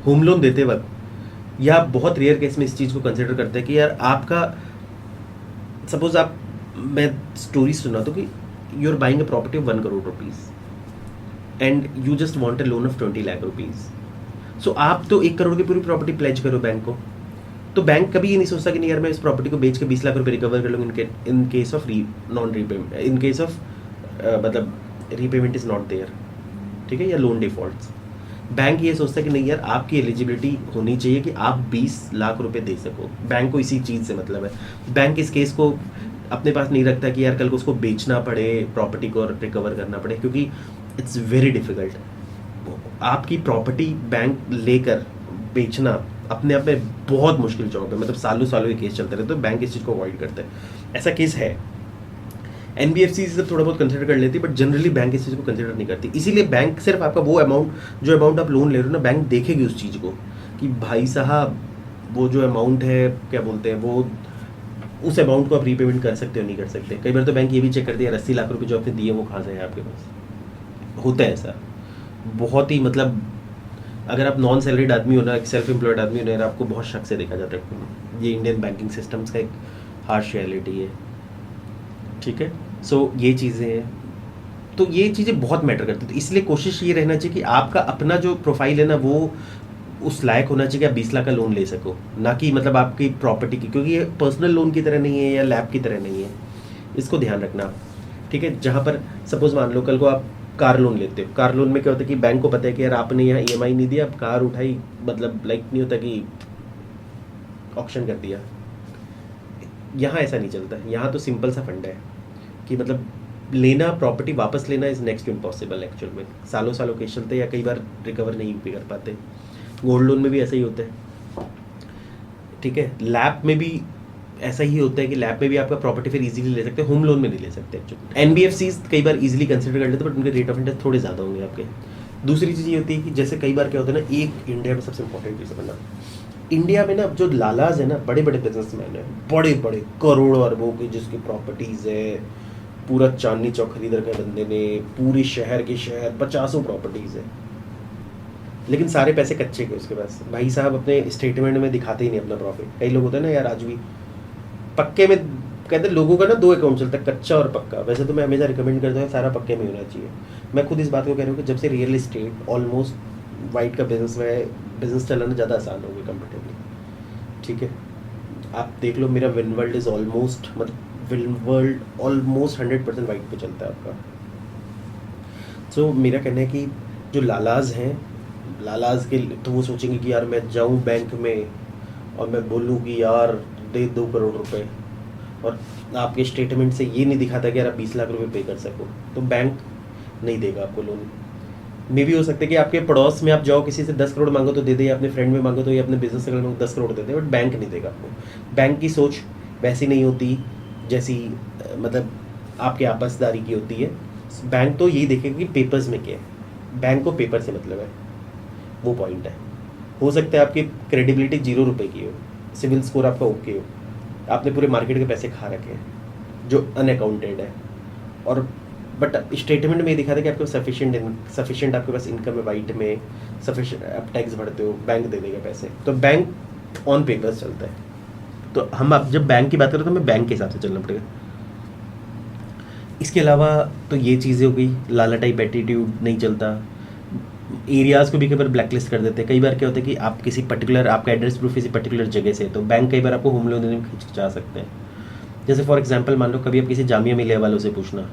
होम लोन देते वक्त, या बहुत रेयर केस में इस चीज़ को कंसिडर करते हैं कि यार आपका सपोज आप, मैं स्टोरी सुना तो कि you are buying a property of 1 crore rupees and you just want a loan of 20 lakh rupees. So आप तो 1 करोड़ की पूरी प्रॉपर्टी प्लेज करो बैंक को, तो बैंक कभी ये नहीं सोचता कि नहीं यार मैं इस प्रॉपर्टी को बेच के 20 लाख रुपए रिकवर कर लूँगा in case of non repayment, in case of मतलब रीपेमेंट इज़ नॉट देयर, ठीक है, या लोन डिफॉल्ट्स। बैंक ये सोचता है कि नहीं यार आपकी एलिजिबिलिटी होनी चाहिए कि आप 20 लाख रुपए दे सको, बैंक को इसी चीज़ से मतलब है। बैंक इस केस को अपने पास नहीं रखता कि यार कल को उसको बेचना पड़े, प्रॉपर्टी को रिकवर करना पड़े, क्योंकि इट्स वेरी डिफ़िकल्ट। आपकी प्रॉपर्टी बैंक लेकर बेचना अपने आप में बहुत मुश्किल जॉब है, मतलब सालों सालों ये केस चलते रहते, तो बैंक इस चीज़ को अवॉइड करता है। ऐसा केस है एनबीएफसी सब थोड़ा बहुत कंसिडर कर लेती है, बट जनरली बैंक इस चीज़ को कंसिडर नहीं करती। इसीलिए बैंक सिर्फ आपका वो अमाउंट, जो अमाउंट आप लोन ले रहे हो ना, बैंक देखेगी उस चीज़ को कि भाई साहब वो जो अमाउंट है, क्या बोलते हैं, वो उस अमाउंट को आप रीपेमेंट कर सकते हो नहीं कर सकते। कई बार तो बैंक ये भी चेक करती है 80 लाख रुपए जो आपने दिए वो कहाँ से है आपके पास। होता है ऐसा बहुत ही, मतलब अगर आप नॉन सैलरीड आदमी हो ना, एक सेल्फ एम्प्लॉयड आदमी हो ना, आपको बहुत शक से देखा जाता है। ये इंडियन बैंकिंग सिस्टम्स का एक हार्श रियलिटी है, ठीक है। सो ये चीज़ें हैं, तो ये चीज़ें बहुत मैटर करती है। तो इसलिए कोशिश ये रहना चाहिए कि आपका अपना जो प्रोफाइल है ना, वो उस लायक होना चाहिए कि आप 20 लाख का लोन ले सको, ना कि मतलब आपकी प्रॉपर्टी की, क्योंकि ये पर्सनल लोन की तरह नहीं है या लैब की तरह नहीं है। इसको ध्यान रखना, ठीक है। जहाँ पर सपोज मान लो कल को आप कार लोन लेते हो, कार लोन में क्या होता है कि बैंक को पता है कि यार आपने यहाँ ईएमआई नहीं दिया, अब कार उठाई, मतलब लाइक नहीं होता कि ऑक्शन कर दिया। यहाँ ऐसा नहीं चलता, यहाँ तो सिंपल सा फंडा है कि मतलब लेना, प्रॉपर्टी वापस लेना is next to impossible actual में। सालों सालों केस चलते हैं या कई बार रिकवर नहीं भी कर पाते। गोल्ड लोन में भी ऐसा ही होता है, ठीक है। लैब में भी ऐसा ही होता है कि लैब में भी आपका प्रॉपर्टी फिर इजीली ले सकते हैं, होम लोन में नहीं ले सकते एक्चुअली। एनबीएफसीज कई बार इजीली कंसिडर कर लेते हैं, बट उनके रेट ऑफ इंटरेस्ट थोड़े ज़्यादा होंगे आपके। दूसरी चीज़ ये होती है कि जैसे कई बार क्या होता है ना, एक इंडिया में सबसे इंपॉर्टेंट चीज़ समझना, इंडिया में ना जो लालाज है ना, बड़े बड़े बिजनेसमैन है, बड़े बड़े करोड़ अरबों की जिसकी प्रॉपर्टीज़ है, पूरा चांदनी चौक खरीद रखा है बंदे ने, पूरी शहर के शहर 50 प्रॉपर्टीज़ है, लेकिन सारे पैसे कच्चे के उसके पास। भाई साहब अपने स्टेटमेंट में दिखाते ही नहीं अपना प्रॉफिट। कई लोग होते हैं ना यार, आज भी पक्के में कहते हैं, लोगों का ना 2 अकाउंट चलता है, कच्चा और पक्का। वैसे तो मैं हमेशा रिकमेंड करता हूँ सारा पक्के में होना चाहिए। मैं खुद इस बात को कह रहा हूँ कि जब से रियल इस्टेट ऑलमोस्ट वाइट का बिजनेस चलाना ज़्यादा आसान हो गया कंपेरेटिवली, ठीक है। आप देख लो, मेरा विनवर्ल्ड इज़ ऑलमोस्ट, मतलब विनवर्ल्ड ऑलमोस्ट 100% वाइट पे चलता है आपका। सो मेरा कहना है कि जो लालाज हैं, लालाज के तो वो सोचेंगे कि यार मैं जाऊँ बैंक में और मैं बोलूँ कि यार दे 2 करोड़ रुपए, और आपके स्टेटमेंट से ये नहीं दिखाता कि यार आप 20 लाख रुपए पे कर सको, तो बैंक नहीं देगा आपको लोन। मे भी हो सकता है कि आपके पड़ोस में आप जाओ, किसी से 10 करोड़ मांगो तो दे दे, या अपने फ्रेंड में मांगो तो, या अपने बिजनेस से मांगो 10 करोड़ दे दे, बट बैंक नहीं देगा आपको। बैंक की सोच वैसी नहीं होती जैसी मतलब आपके आपसदारी की होती है। बैंक तो यही देखेगा कि पेपर्स में क्या है, बैंक को पेपर से मतलब है, वो पॉइंट है। हो सकता है आपकी क्रेडिबिलिटी 0 रुपए की हो, सिविल स्कोर आपका ओके हो, आपने पूरे मार्केट के पैसे खा रखे हैं जो अनअकाउंटेड है, और बट स्टेटमेंट में ये दिखा था कि आपके पास सफिशिएंट आपके पास इनकम है, वाइट में सफिशिएंट, आप टैक्स भरते हो, बैंक दे देगा पैसे। तो बैंक ऑन पेपर्स चलता है। तो हम अब जब बैंक की बात करें तो हमें बैंक के हिसाब से चलना पड़ेगा। इसके अलावा तो ये चीज़ें हो गई, लाला टाइप एटीट्यूड नहीं चलता। एरियाज़ को भी कई बार ब्लैकलिस्ट कर देते हैं। कई बार क्या होता है कि आप किसी पर्टिकुलर, आपका एड्रेस प्रूफ किसी पर्टिकुलर जगह से है, तो बैंक कई बार आपको होम लोन देने में हिचकिचा सकते हैं। जैसे फॉर एग्जांपल मान लो कभी आप किसी जामिया मिलिया वालों से पूछना,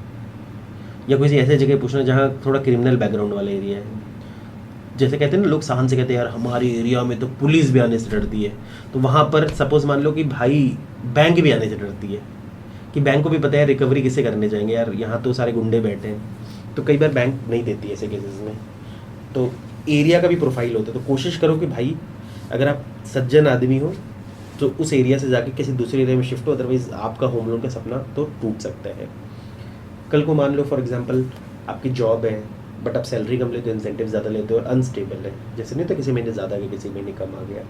या किसी ऐसे जगह पूछना जहाँ थोड़ा क्रिमिनल बैकग्राउंड वाला एरिया है। जैसे कहते हैं ना लोग, शान से कहते हैं यार हमारे एरिया में तो पुलिस भी आने से डरती है, तो वहाँ पर सपोज मान लो कि भाई बैंक भी आने से डरती है, कि बैंक को भी पता है रिकवरी किससे करने जाएंगे यार, यहाँ तो सारे गुंडे बैठे हैं। तो कई बार बैंक नहीं देती ऐसे केसेस में। तो एरिया का भी प्रोफाइल होता है, तो कोशिश करो कि भाई अगर आप सज्जन आदमी हो तो उस एरिया से जाके किसी दूसरे एरिया में शिफ्ट हो, अदरवाइज आपका होम लोन का सपना तो टूट सकता है। कल को मान लो फॉर एग्जांपल आपकी जॉब है, बट आप सैलरी कम लेते हो, इंसेंटिव ज़्यादा लेते हो और अनस्टेबल है, जैसे नहीं तो किसी महीने ज़्यादा आ गया, किसी महीने कम आ गया,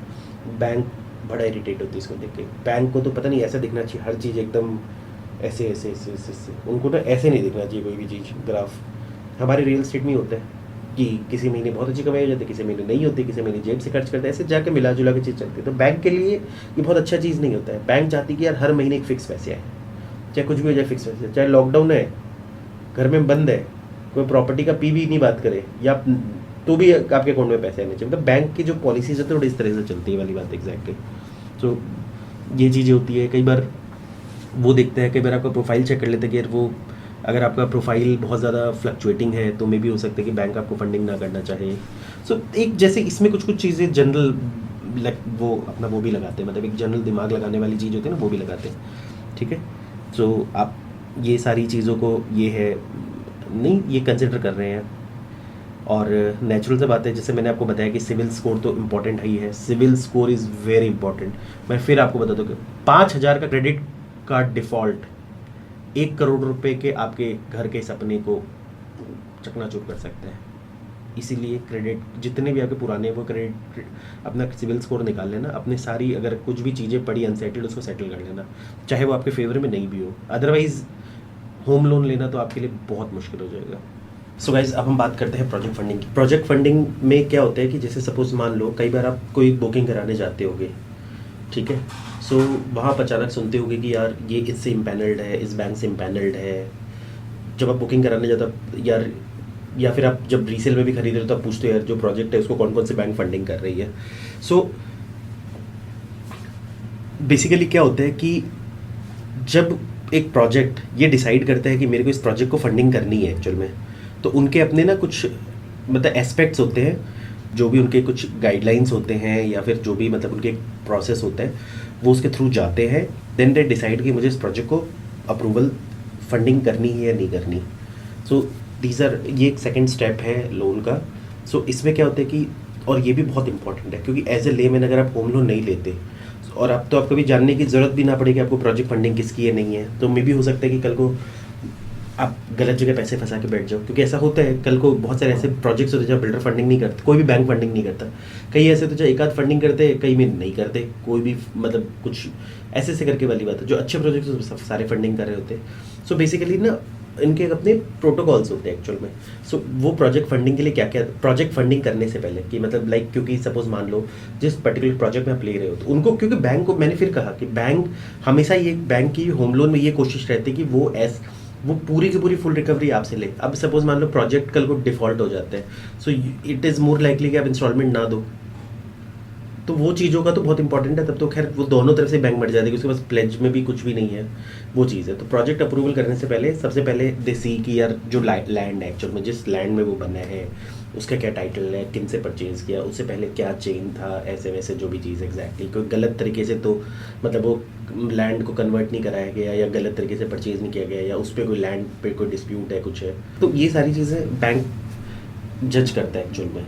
बैंक बड़ा इरिटेट होती है इसको देख के। बैंक को तो पता नहीं ऐसा दिखना चाहिए हर चीज़ एकदम ऐसे ऐसे ऐसे ऐसे ऐसे, उनको तो ऐसे नहीं दिखना चाहिए कोई भी चीज़ ग्राफ। हमारे रियल स्टेट में होता है कि किसी महीने बहुत अच्छी कमाई हो जाती है, किसी महीने नहीं होती, किसी महीने जेब से खर्च करते हैं, ऐसे जाके मिला जुला के चीज़ चलती है। तो बैंक के लिए ये बहुत अच्छा चीज़ नहीं होता है। बैंक चाहती है कि यार हर महीने एक फिक्स पैसे आए, चाहे कुछ भी हो जाए फिक्स पैसे, चाहे लॉकडाउन है, घर में बंद है, कोई प्रॉपर्टी का पी भी नहीं बात करे, या तो भी आपके अकाउंट में पैसे आने चाहिए। मतलब बैंक की जो पॉलिसीज है थोड़ी इस तरह से चलती है वाली बात एग्जैक्टली। तो ये चीज़ें होती है। कई बार वो देखते हैं, कई बार आपका प्रोफाइल चेक कर लेते हैं कि यार वो अगर आपका प्रोफाइल बहुत ज़्यादा फ्लक्चुएटिंग है तो मे भी हो सकता है कि बैंक आपको फंडिंग ना करना चाहे। सो एक जैसे इसमें कुछ कुछ चीज़ें जनरल वो अपना वो भी लगाते हैं, मतलब एक जनरल दिमाग लगाने वाली चीज़ होती है ना, वो भी लगाते हैं, ठीक है। सो आप ये सारी चीज़ों को ये है नहीं, ये कंसिडर कर रहे हैं। और नेचुरल से बात है, जैसे मैंने आपको बताया कि सिविल स्कोर तो इम्पॉर्टेंट ही है, CIBIL score is very important. मैं फिर आपको बता दूँ कि 5,000 का क्रेडिट कार्ड डिफ़ॉल्ट 1 करोड़ रुपए के आपके घर के सपने को चकनाचूर कर सकता है। इसीलिए क्रेडिट जितने भी आपके पुराने वो क्रेडिट अपना सिविल स्कोर निकाल लेना, अपने सारी अगर कुछ भी चीज़ें पड़ी अनसेटल्ड उसको सेटल कर लेना, चाहे वो आपके फेवर में नहीं भी हो। अदरवाइज होम लोन लेना तो आपके लिए बहुत मुश्किल हो जाएगा। सो गाइज अब हम बात करते हैं प्रोजेक्ट फंडिंग की। प्रोजेक्ट फंडिंग में क्या होता है कि जैसे सपोज मान लो कई बार आप कोई बुकिंग कराने जाते होगे, ठीक है। सो वहाँ आप अचानक सुनते होगे कि यार ये इससे इम्पैनल्ड है, इस बैंक से इम्पैनल्ड है। जब आप बुकिंग कराने जाते हो यार, या फिर आप जब रीसेल में भी खरीद रहे हो तो आप पूछते हो यार जो प्रोजेक्ट है उसको कौन कौन से बैंक फंडिंग कर रही है। सो बेसिकली क्या होता है कि जब एक प्रोजेक्ट ये डिसाइड करता है कि मेरे को इस प्रोजेक्ट को फंडिंग करनी है एक्चुअल में, तो उनके अपने ना कुछ मतलब एस्पेक्ट्स होते हैं, जो भी उनके कुछ गाइडलाइंस होते हैं या फिर जो भी मतलब उनके प्रोसेस होता है वो उसके थ्रू जाते हैं। देन दे डिसाइड कि मुझे इस प्रोजेक्ट को अप्रूवल फंडिंग करनी है या नहीं करनी। सो दीज आर, ये एक सेकेंड स्टेप है लोन का। सो इसमें क्या होता है कि, और ये भी बहुत इंपॉर्टेंट है क्योंकि एज ए लेमैन अगर आप होम लोन नहीं लेते और अब तो आपको भी जानने की ज़रूरत भी ना पड़े कि आपको प्रोजेक्ट फंडिंग किसकी है नहीं है, तो मे भी हो सकता है कि कल को आप गलत जगह पैसे फंसा के बैठ जाओ। क्योंकि ऐसा होता है कल को बहुत सारे ऐसे प्रोजेक्ट्स होते हैं जहाँ बिल्डर फंडिंग नहीं करते, कोई भी बैंक फंडिंग नहीं करता। कई ऐसे तो जहाँ एक आध फंडिंग करते हैं, कई में नहीं करते कोई भी, मतलब कुछ ऐसे ऐसे करके वाली बात है। जो अच्छे प्रोजेक्ट्स सारे फंडिंग कर रहे होते हैं। सो बेसिकली ना इनके अपने प्रोटोकॉल्स होते हैं एक्चुअल में। सो वो प्रोजेक्ट फंडिंग के लिए क्या क्या, प्रोजेक्ट फंडिंग करने से पहले कि मतलब लाइक, क्योंकि सपोज मान लो जिस पर्टिकुलर प्रोजेक्ट में आप ले रहे हो तो उनको, क्योंकि बैंक को मैंने फिर कहा कि बैंक हमेशा ये, बैंक की होम लोन में ये कोशिश रहती है कि वो पूरी की पूरी फुल रिकवरी आपसे ले। अब सपोज मान लो प्रोजेक्ट कल को डिफॉल्ट हो जाता है, so it is more likely कि आप इंस्टॉलमेंट ना दो। तो वो चीज़ों का तो बहुत इंपॉर्टेंट है, तब तो खैर वो दोनों तरफ से बैंक मर जाती है, उसके पास प्लेज में भी कुछ भी नहीं है, वो चीज़ है। तो प्रोजेक्ट अप्रूवल करने से पहले सबसे पहले दे सी कि यार जो लैंड है एक्चुअल में, जिस लैंड में वो बना है उसका क्या टाइटल है, किन से परचेज़ किया, उससे पहले क्या चेन था, ऐसे वैसे जो भी चीज़ एग्जैक्टली कोई गलत तरीके से तो मतलब वो लैंड को कन्वर्ट नहीं कराया गया या गलत तरीके से परचेज़ नहीं किया गया या उस पर कोई लैंड पे कोई डिस्प्यूट है कुछ है, तो ये सारी चीज़ें बैंक जज करता है एक्चुअल में।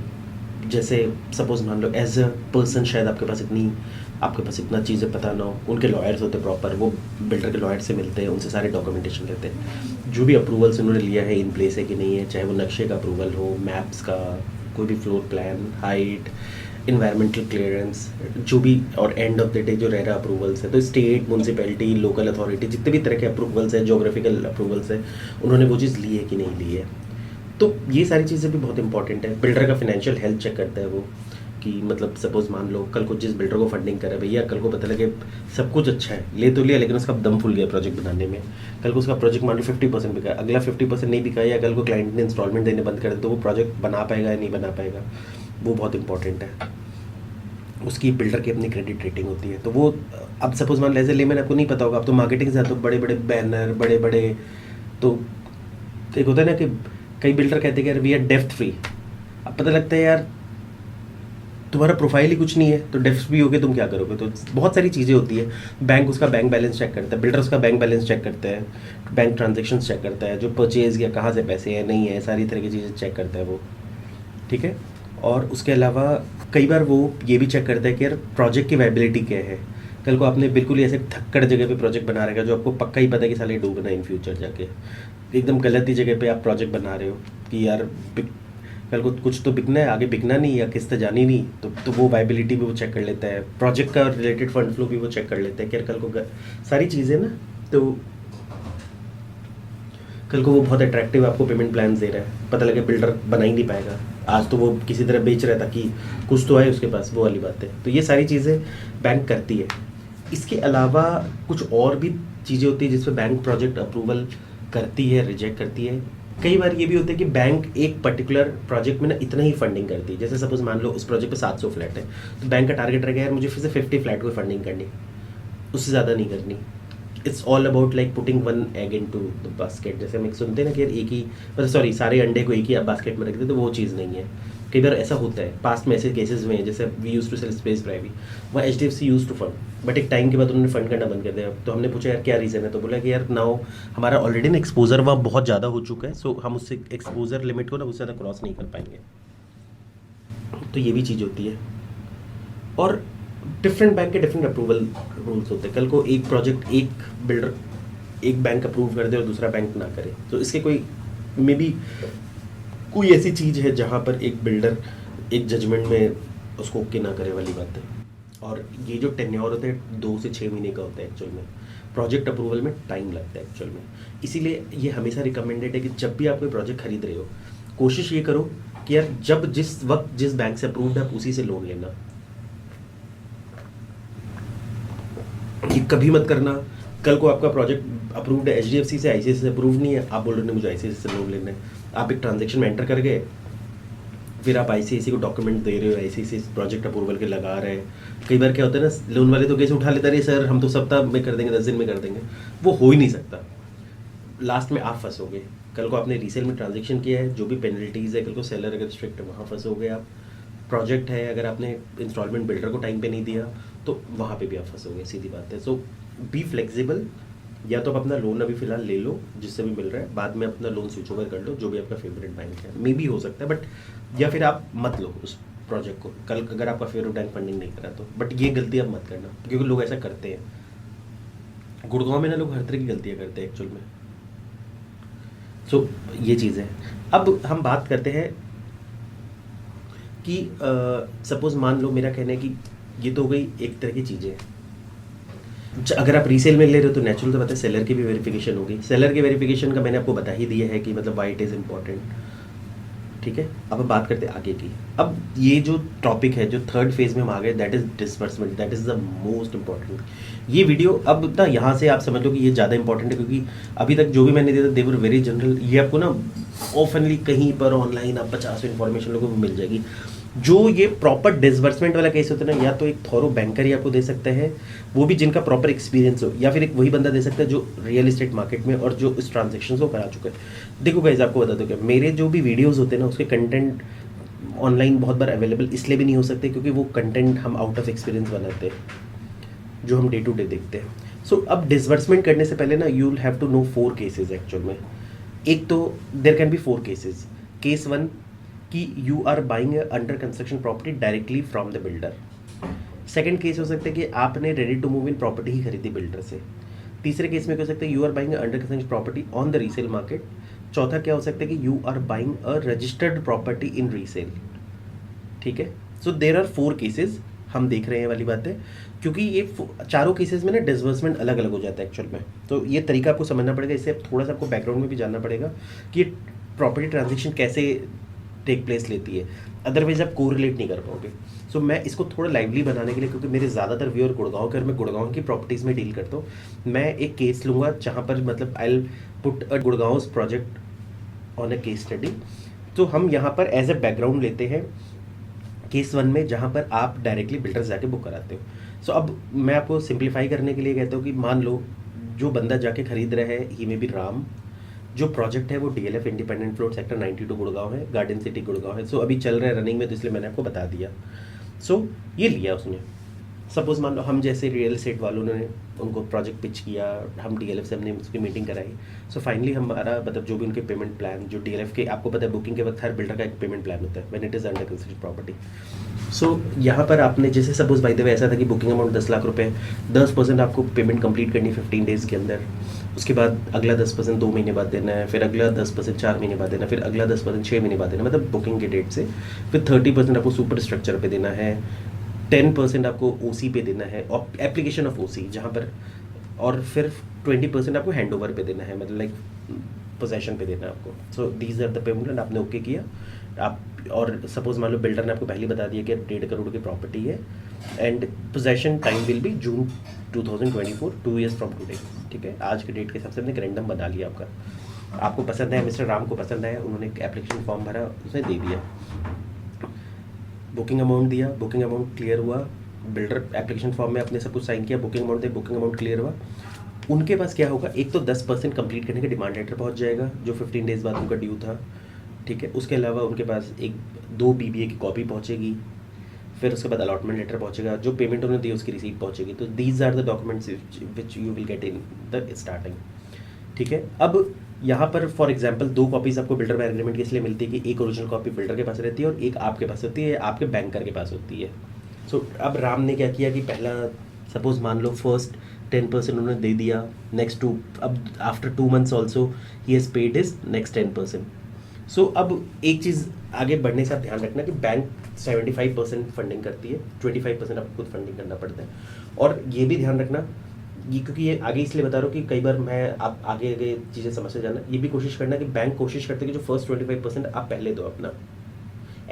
जैसे सपोज मान लो एज अ पर्सन शायद आपके पास इतना चीज़ें पता ना हो, उनके लॉयर्स होते प्रॉपर, वो बिल्डर के लॉयर से मिलते हैं, उनसे सारे डॉक्यूमेंटेशन लेते हैं, जो भी अप्रूवल्स उन्होंने लिया है इन प्लेस है कि नहीं है, चाहे वो नक्शे का अप्रूवल हो, मैप्स का, कोई भी floor plan, height, environmental clearance, जो भी, और एंड ऑफ द डे जो रेरा अप्रूवल्स है, तो स्टेट, म्यूनसिपैलिटी, लोकल अथॉरिटी, जितने भी तरह के अप्रूवल्स है, जोग्राफिकल अप्रूवल्स है, उन्होंने वो चीज़ ली है कि नहीं ली है। तो ये सारी चीज़ें भी बहुत इंपॉर्टेंट है। बिल्डर का फाइनेंशियल हेल्थ चेक करता है वो, कि मतलब सपोज मान लो कल को जिस बिल्डर को फंडिंग करे भैया, कल को पता लगे सब कुछ अच्छा है, ले तो लिया लेकिन उसका दम फूल गया प्रोजेक्ट बनाने में, कल को उसका प्रोजेक्ट मान लो 50% बिका, अगला 50% नहीं बिका, या कल को क्लाइंट ने इंस्टॉलमेंट देने बंद कर दे, तो वो प्रोजेक्ट बना पाएगा या नहीं बना पाएगा, वो बहुत इंपॉर्टेंट है। उसकी बिल्डर की अपनी क्रेडिट रेटिंग होती है। तो वो अब सपोज मान लेजे लेमैन आपको नहीं पता होगा, अब तो मार्केटिंग से आते हो, बड़े बड़े बैनर, बड़े बड़े, तो एक होता है ना कि कई बिल्डर कहते हैं कि यार वी आर डेप्थ फ्री। अब पता लगता है यार तुम्हारा प्रोफाइल ही कुछ नहीं है, तो डेप्थ भी होगे तुम क्या करोगे। तो बहुत सारी चीज़ें होती है। बैंक उसका बैंक बैलेंस चेक करता है, बिल्डर उसका बैंक बैलेंस चेक करता है, बैंक ट्रांजेक्शन्स चेक करता है, जो परचेज किया कहाँ से पैसे हैं नहीं है, सारी तरह की चीज़ें चेक करता है वो, ठीक है। और उसके अलावा कई बार वो ये भी चेक करता है कि यार प्रोजेक्ट की वायबिलिटी क्या है। कल को आपने बिल्कुल ही ऐसे थक्कड़ जगह पे प्रोजेक्ट बना रहेगा जो आपको पक्का ही पता है कि साले डूबना इन फ्यूचर जाके, एकदम गलत ही जगह पे आप प्रोजेक्ट बना रहे हो कि यार कल को कुछ तो बिकना है, आगे बिकना नहीं या किस्त जानी नहीं, तो वो वायबिलिटी भी वो चेक कर लेता है, प्रोजेक्ट का रिलेटेड फंड फ्लो भी वो चेक कर लेता है कि यार कल को सारी चीज़ें ना, तो कल को वो बहुत अट्रैक्टिव आपको पेमेंट प्लान दे रहा है, पता लगे बिल्डर बना ही नहीं पाएगा, आज तो वो किसी तरह बेच रहा था कि कुछ तो है उसके पास, वो वाली बात है। तो ये सारी चीज़ें बैंक करती है। इसके अलावा कुछ और भी चीज़ें होती है जिसपे बैंक प्रोजेक्ट अप्रूवल करती है, रिजेक्ट करती है। कई बार ये भी होता है कि बैंक एक पर्टिकुलर प्रोजेक्ट में ना इतना ही फंडिंग करती है। जैसे सपोज मान लो उस प्रोजेक्ट पे 700 फ्लैट है, तो बैंक का टारगेट रहेगा यार मुझे फिर से 50 फ्लैट को फंडिंग करनी, उससे ज़्यादा नहीं करनी। It's all about like putting one egg into the basket. जैसे हम एक सुनते हैं ना कि यार एक ही, मतलब सॉरी, सारे अंडे को एक ही बास्केट में रख दे, तो वो चीज़ नहीं है। कई बार ऐसा होता है, पास्ट में ऐसे केसेस हुए हैं, जैसे we use to sell space private, वहाँ HDFC use to fund, but एक टाइम के बाद उन्होंने फंड करना बंद कर दिया। तो हमने पूछा यार क्या रीज़न है, तो बोला कि यार नाउ हमारा ऑलरेडी ना एक्सपोजर वहाँ बहुत ज़्यादा हो चुका है, सो हम उससे एक्सपोजर लिमिट को ना उससे ज़्यादा क्रॉस नहीं कर पाएंगे। तो ये भी चीज़ होती है। और डिफरेंट बैंक के डिफरेंट अप्रूवल रूल्स होते हैं। कल को एक प्रोजेक्ट एक बिल्डर एक बैंक अप्रूव कर दे और दूसरा बैंक ना करे, तो इसके कोई मे बी कोई ऐसी चीज़ है जहाँ पर एक बिल्डर एक जजमेंट में उसको ओके ना करे वाली बात है। और ये जो टेन्योर होता है 2 से 6 महीने का होता है एक्चुअल में, प्रोजेक्ट अप्रूवल में टाइम लगता है एक्चुअल में। इसीलिए ये हमेशा रिकमेंडेड है कि जब भी आप कोई प्रोजेक्ट खरीद रहे हो, कोशिश ये करो कि यार जब जिस वक्त जिस बैंक से अप्रूव्ड है आप उसी से लोन लेना। ये कभी मत करना कल को आपका प्रोजेक्ट अप्रूव्ड है HDFC से, ICICI से अप्रूव नहीं है, आप बोल रहे हो मुझे ICICI से लोन लेना है, आप एक ट्रांजेक्शन में एंटर कर गए, फिर आप ICICI को डॉक्यूमेंट दे रहे हो, ICICI प्रोजेक्ट अप्रूवल के लगा रहे हैं। कई बार क्या होता है ना, लोन वाले तो केस उठा लेते रहे, सर हम तो सप्ताह में कर देंगे, 10 दिन में कर देंगे, वो हो ही नहीं सकता। लास्ट में आप फंसोगे। कल को आपने रीसेल में ट्रांजेक्शन किया है, जो भी पेनल्टीज़ है, कल को सेलर अगर स्ट्रिक्ट है वहाँ फंसोगे आप। प्रोजेक्ट है, अगर आपने इंस्टॉलमेंट बिल्डर को टाइम पे नहीं दिया तो वहाँ पे भी आप फंसोगे, सीधी बात है। सो बी फ्लेक्सिबल, या तो आप अपना लोन अभी फिलहाल ले लो जिससे भी मिल रहा है, बाद में अपना लोन स्विच ओवर कर लो जो भी आपका फेवरेट बैंक है, मे भी हो सकता है, बट या फिर आप मत लो उस प्रोजेक्ट को कल अगर आपका फेवरेट बैंक फंडिंग नहीं करा तो। बट ये गलती आप मत करना, क्योंकि लोग ऐसा करते हैं। गुड़गांव में ना लोग हर तरह की गलतियाँ करते हैं एक्चुअल में। सो ये चीज़ है। अब हम बात करते हैं कि सपोज मान लो, मेरा कहना है कि ये तो हो गई एक तरह की चीज़ें। अगर आप रीसेल में ले रहे हो तो नेचुरल तो पता है सेलर की भी वेरिफिकेशन होगी। सेलर की वेरिफिकेशन का मैंने आपको बता ही दिया है कि मतलब वाई इट इज़ इम्पॉर्टेंट, ठीक है। अब बात करते हैं आगे की। अब ये जो टॉपिक है, जो थर्ड फेज में हम आ गए, that is disbursement, that is the most important. ये वीडियो अब ना यहाँ से आप समझ लो कि ये ज़्यादा इंपॉर्टेंट है, क्योंकि अभी तक जो भी मैंने दिया था दे वर वेरी जनरल। ये आपको ना ऑफनली कहीं पर ऑनलाइन आप 50 इन्फॉर्मेशन लोगों को मिल जाएगी। जो ये प्रॉपर डिसबर्समेंट वाला केस होता है ना, या तो एक थॉरो बैंकर ही आपको दे सकता है, वो भी जिनका प्रॉपर एक्सपीरियंस हो, या फिर एक वही बंदा दे सकता है जो रियल एस्टेट मार्केट में और जो इस ट्रांजेक्शन को करा चुका है। देखो गाइस, आपको बता दो क्या, मेरे जो भी वीडियोस होते हैं ना, उसके कंटेंट ऑनलाइन बहुत बार अवेलेबल इसलिए भी नहीं हो सकते क्योंकि वो कंटेंट हम आउट ऑफ एक्सपीरियंस बनाते हैं, जो हम डे टू डे देखते हैं। सो अब डिसबर्समेंट करने से पहले ना you will have to know 4 cases actual में। एक तो there can be 4 cases. Case 1 कि you are buying under construction property directly from the builder. Second case हो सकता है कि आपने ready to move in property ही खरीदी बिल्डर से। तीसरे केस में क्या हो सकता है, you are buying under construction property on the resale market. चौथा क्या हो सकता है कि you are buying a registered property in resale, ठीक है। सो देर आर 4 केसेस हम देख रहे हैं वाली बात है, क्योंकि ये चारों केसेस में ना डिसबर्समेंट अलग अलग हो जाता है एक्चुअल में। तो ये तरीका आपको समझना पड़ेगा, इससे थोड़ा सा आपको बैकग्राउंड में भी जानना पड़ेगा कि प्रॉपर्टी ट्रांजेक्शन कैसे टेक प्लेस लेती है, अदरवाइज आप कोरिलेट नहीं कर पाओगे। सो मैं इसको थोड़ा लाइवली बनाने के लिए, क्योंकि मेरे ज़्यादातर व्यूअर गुड़गांव के और मैं गुड़गांव की प्रॉपर्टीज़ में डील करता हूँ, मैं एक केस लूँगा जहाँ पर मतलब I will put a Gurgaon project on a case study. तो हम यहाँ पर एज ए बैकग्राउंड लेते हैं केस 1 में, जहाँ पर आप डायरेक्टली बिल्डर जाके बुक कराते हो। सो अब मैं आपको सिंप्लीफाई करने के लिए कहता हूँ कि मान लो जो बंदा जाके खरीद रहा है ही में भी राम, जो प्रोजेक्ट है वो DLF independent floor sector 92 Gurgaon है, गार्डन सिटी गुड़गांव है। सो अभी चल रहा है रनिंग में, तो इसलिए मैंने आपको बता दिया। सो ये लिया उसने। सपोज मान लो हम जैसे रियल एस्टेट वालों ने उनको प्रोजेक्ट पिच किया, हम DLF से हमने उसकी मीटिंग कराई। सो फाइनली हमारा मतलब जो भी उनके पेमेंट प्लान, जो DLF के आपको पता है बुकिंग के वक्त हर बिल्डर का एक पेमेंट प्लान होता है when it is under construction property. So यहाँ पर आपने जैसे सपोज बाय द वे ऐसा था कि बुकिंग अमाउंट 10 लाख रुपए, 10% आपको पेमेंट कंप्लीट करनी 15 डेज़ के अंदर, उसके बाद अगला 10% 2 महीने बाद देना है, फिर अगला 10% 4 महीने बाद देना, फिर अगला 10% 6 महीने बाद देना, मतलब बुकिंग के डेट से। फिर 30% आपको सुपर स्ट्रक्चर पे देना है, 10% आपको OC पे देना है, एप्लीकेशन ऑफ OC जहाँ पर, और फिर 20% आपको हैंड ओवर पे देना है, मतलब लाइक पोजेशन पे देना है आपको। So these are the payment, आपने ओके किया आप। और सपोज मान लो बिल्डर ने आपको पहले बता दिया कि 1.5 करोड़ की प्रॉपर्टी है and possession time will be June 2024, 2 years from today, ठीक है। आज के डेट के हिसाब से हमने रैंडम बना लिया आपका। आपको पसंद है, मिस्टर राम को पसंद है, उन्होंने एक एप्लीकेशन फॉर्म भरा, उसने दे दिया, बुकिंग अमाउंट दिया, बुकिंग अमाउंट क्लियर हुआ, बिल्डर एप्लीकेशन फॉर्म में अपने सब कुछ साइन किया, बुकिंग अमाउंट दे, बुकिंग अमाउंट क्लियर हुआ। उनके पास क्या होगा, एक तो 10% कंप्लीट करने का डिमांड लेटर पहुंच जाएगा जो 15 डेज़ बाद उनका ड्यू था, ठीक है। उसके अलावा उनके पास 2 BBA की कॉपी पहुंचेगी, फिर उसके बाद अलॉटमेंट लेटर पहुंचेगा, जो पेमेंट उन्होंने दी उसकी रिसीट पहुंचेगी। तो these are the documents which you will get in the starting, ठीक है। अब यहाँ पर फॉर एग्जांपल 2 कॉपीज़ आपको बिल्डर बाय एग्रीमेंट की इसलिए मिलती है कि एक ओरिजिनल कॉपी बिल्डर के पास रहती है और एक आपके पास होती है, आपके बैंकर के पास होती है। सो अब राम ने क्या किया कि पहला सपोज मान लो फर्स्ट 10% उन्होंने दे दिया नेक्स्ट टू, अब after 2 months also he has paid his next 10%. सो अब एक चीज़ आगे बढ़ने से आप ध्यान रखना कि बैंक 75% फंडिंग करती है, 25% आपको खुद फंडिंग करना पड़ता है. और ये भी ध्यान रखना, ये क्योंकि ये आगे इसलिए बता रहा हूँ कि कई बार मैं आप आगे आगे चीज़ें समझ से जाना, ये भी कोशिश करना कि बैंक कोशिश करते हैं कि जो फर्स्ट 25% आप पहले दो अपना.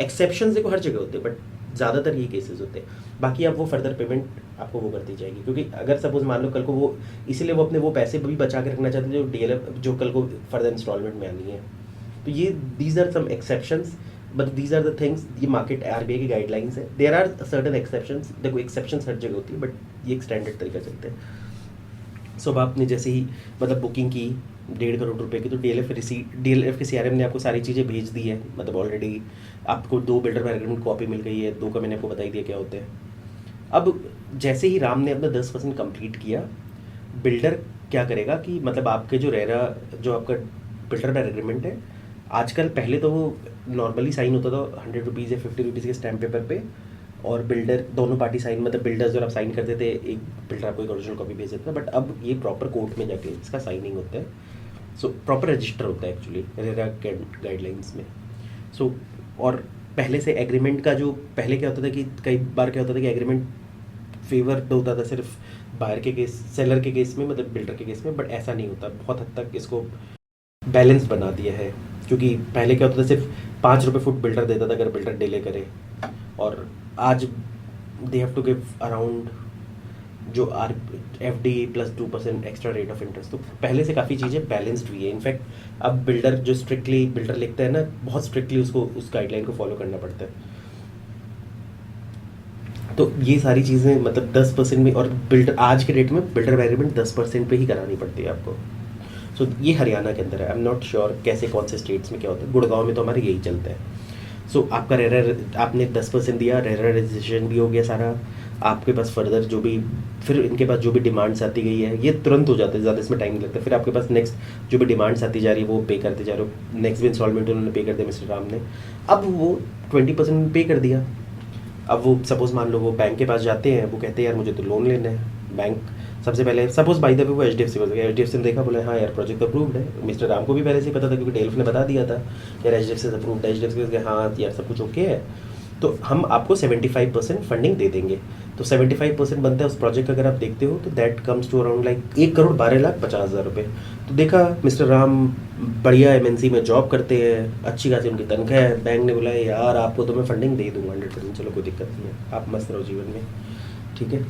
एक्सेप्शन देखो हर जगह होते हैं, बट ज़्यादातर ये केसेस होते हैं. बाकी आप वो फर्दर पेमेंट आपको वो करती जाएगी, क्योंकि अगर सपोज मान लो कल को वो, इसीलिए वो अपने वो पैसे भी बचा के रखना चाहते हैं जो डीएलएफ जो कल को फर्दर इंस्टॉलमेंट में आनी है. तो ये these are some exceptions, but these are the things. ये मार्केट आरबीआई की गाइडलाइंस है. देयर आर सर्टेन एक्सेप्शंस, देखो एक्सेप्शंस हर जगह होती है, बट ये एक स्टैंडर्ड तरीका चलते हैं. सो अब आपने जैसे ही मतलब बुकिंग की 1.5 करोड़ रुपए की, तो डीएलएफ के सीआरएम ने आपको सारी चीज़ें भेज दी है. मतलब ऑलरेडी आपको 2 बिल्डर बाय एग्रीमेंट कॉपी मिल गई है, 2 का मैंने आपको बताई दिया क्या होते हैं. अब जैसे ही राम ने अपना 10% कंप्लीट किया, बिल्डर क्या करेगा कि मतलब आपके जो रेरा जो आपका बिल्डर बाय एग्रीमेंट है, आजकल पहले तो वो नॉर्मली साइन होता था 100 रुपीज़ या 50 रुपीज़ के स्टैम्प पेपर पे, और बिल्डर दोनों पार्टी साइन, मतलब बिल्डर्स जो आप साइन करते थे, एक बिल्डर आपको एक ओरिजिनल कॉपी भेज देता था. बट अब ये प्रॉपर कोर्ट में जाके इसका साइनिंग होता है. सो प्रॉपर रजिस्टर होता है एक्चुअली रेरा गाइडलाइंस में. सो और पहले से एग्रीमेंट का जो पहले क्या होता था कि कई बार क्या होता था कि एग्रीमेंट फेवर होता था सिर्फ बायर के केस, सेलर के केस में, मतलब बिल्डर के केस में. बट ऐसा नहीं होता, बहुत हद तक इसको बैलेंस बना दिया है. क्योंकि पहले क्या होता था सिर्फ 5 रुपये फुट बिल्डर देता था अगर बिल्डर डिले करे, और आज they have to give around जो are FD plus 2% extra rate of interest. तो पहले से काफ़ी चीज़ें बैलेंस्ड हुई है. इनफैक्ट अब बिल्डर जो स्ट्रिक्टली बिल्डर लिखता है ना, बहुत स्ट्रिक्टली उसको उस गाइडलाइन को फॉलो करना पड़ता है. तो ये सारी चीज़ें मतलब 10% में, और बिल्डर आज के डेट में बिल्डर बाय एग्रीमेंट 10% पे ही करानी पड़ती है आपको. सो ये हरियाणा के अंदर है. आई एम नॉट श्योर कैसे कौन से स्टेट्स में क्या होता है. गुड़गांव में तो हमारे यही चलता है. सो आपका रेरा आपने 10% दिया, रेरा रजिस्ट्रेशन भी हो गया सारा. आपके पास फर्दर जो भी फिर इनके पास जो भी डिमांड्स आती गई है, ये तुरंत हो जाता है, ज़्यादा इसमें टाइम नहीं लगता. फिर आपके पास नेक्स्ट जो भी डिमांड्स आती जा रही है वो पे करते जा रहे हो. नेक्स्ट भी इंस्टॉलमेंट उन्होंने पे कर दिया मिस्टर राम ने. अब वो 20% पे कर दिया. अब वो सपोज मान लो वो बैंक के पास जाते हैं, वो कहते हैं यार मुझे तो लोन लेना है. बैंक सबसे पहले सपोज बाई द वे वो HDFC बोल गया, HDFC ने देखा, बोले हाँ यार प्रोजेक्ट अप्रूव्ड है. मिस्टर राम को भी पहले से ही पता था क्योंकि डेल्फ ने बता दिया था यार HDFC अप्रूव्ड है. HDFC ने हाँ यार सब कुछ ओके है, तो हम आपको 75% फंडिंग दे देंगे. तो 75% बनता है उस प्रोजेक्ट का. अगर आप देखते हो तो that comes to around like 1,12,50,000 रुपये. तो देखा मिस्टर राम बढ़िया MNC में जॉब करते हैं, अच्छी खासी उनकी तनख्वाह है. बैंक ने बोला यार आपको तो मैं फंडिंग दे दूँगा 100%, चलो कोई दिक्कत नहीं है, आप मस्त रहो जीवन में, ठीक है.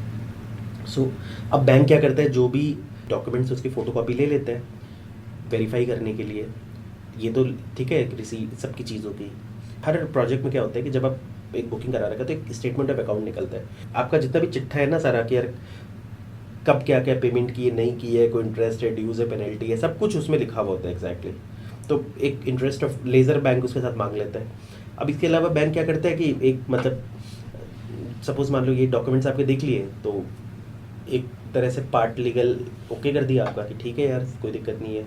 सो अब बैंक क्या करता है, जो भी डॉक्यूमेंट्स उसकी फ़ोटोकॉपी ले लेते हैं वेरीफाई करने के लिए. ये तो ठीक है, रिसीट सबकी चीज़ होती है. हर प्रोजेक्ट में क्या होता है कि जब आप एक बुकिंग करा रखा तो एक स्टेटमेंट ऑफ अकाउंट निकलता है. आपका जितना भी चिट्ठा है ना सारा, कि यार कब क्या क्या पेमेंट की है, नहीं की है, कोई इंटरेस्ट है, ड्यूज़ है, पेनल्टी है, सब कुछ उसमें लिखा हुआ होता है एग्जैक्टली. तो एक इंटरेस्ट ऑफ लेज़र बैंक उसके साथ मांग लेता है. अब इसके अलावा बैंक क्या करता है कि एक मतलब सपोज मान लो ये डॉक्यूमेंट्स आपके देख लिए, तो एक तरह से पार्ट लीगल ओके कर दिया आपका कि ठीक है यार कोई दिक्कत नहीं है